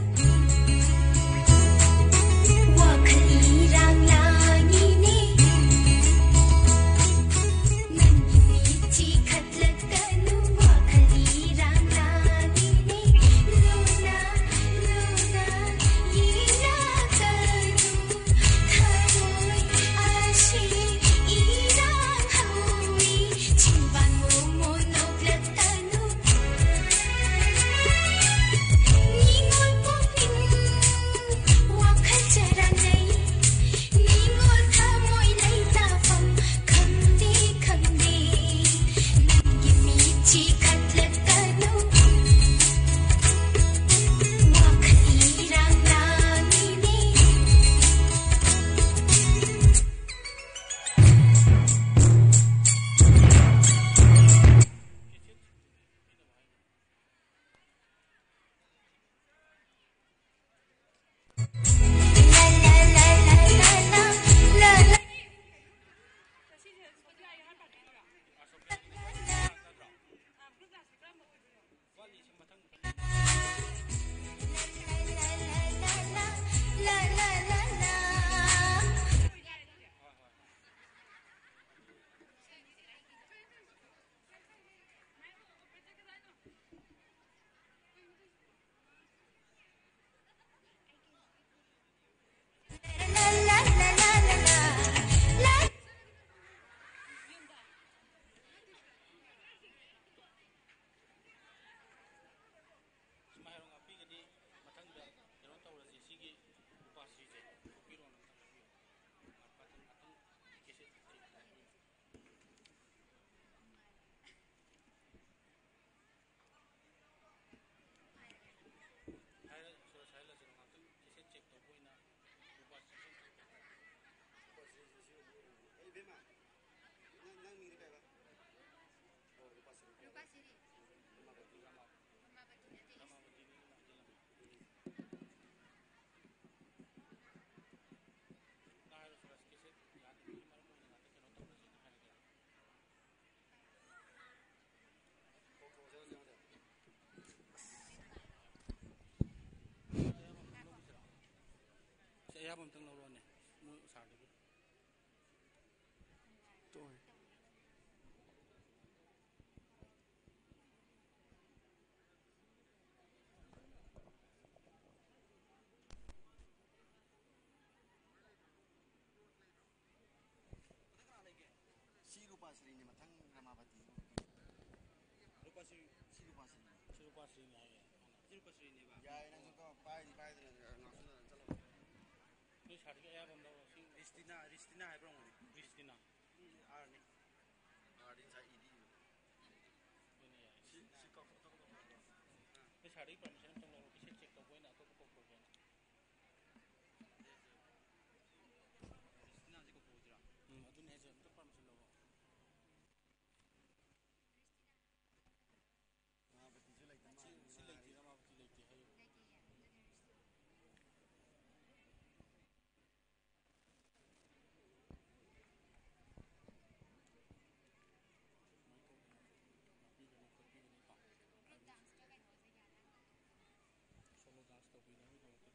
Yai nang ko pai de national chalo. Ni chhad ke ya banda Ristina hai bro Ristina arni Artin sa idi. Si ko ni chhad ki permission tong lo ki check to boy na to ko program Ristina ji ko pojra adun hai je to permission lo ma bati ju like ma si like ti na ma bati like ti hai solo dance to be na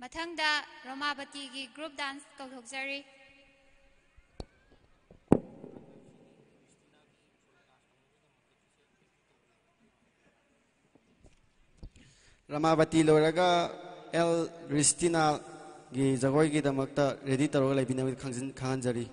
ꯃꯊꯪꯗ ꯔꯣꯃꯥꯕꯇꯤꯒꯤ group dance ꯀꯧꯊꯣꯛꯆꯔꯤ Ramavati loraga El Ristina gi jagoi gi damakta ready taro lai bina khanganjari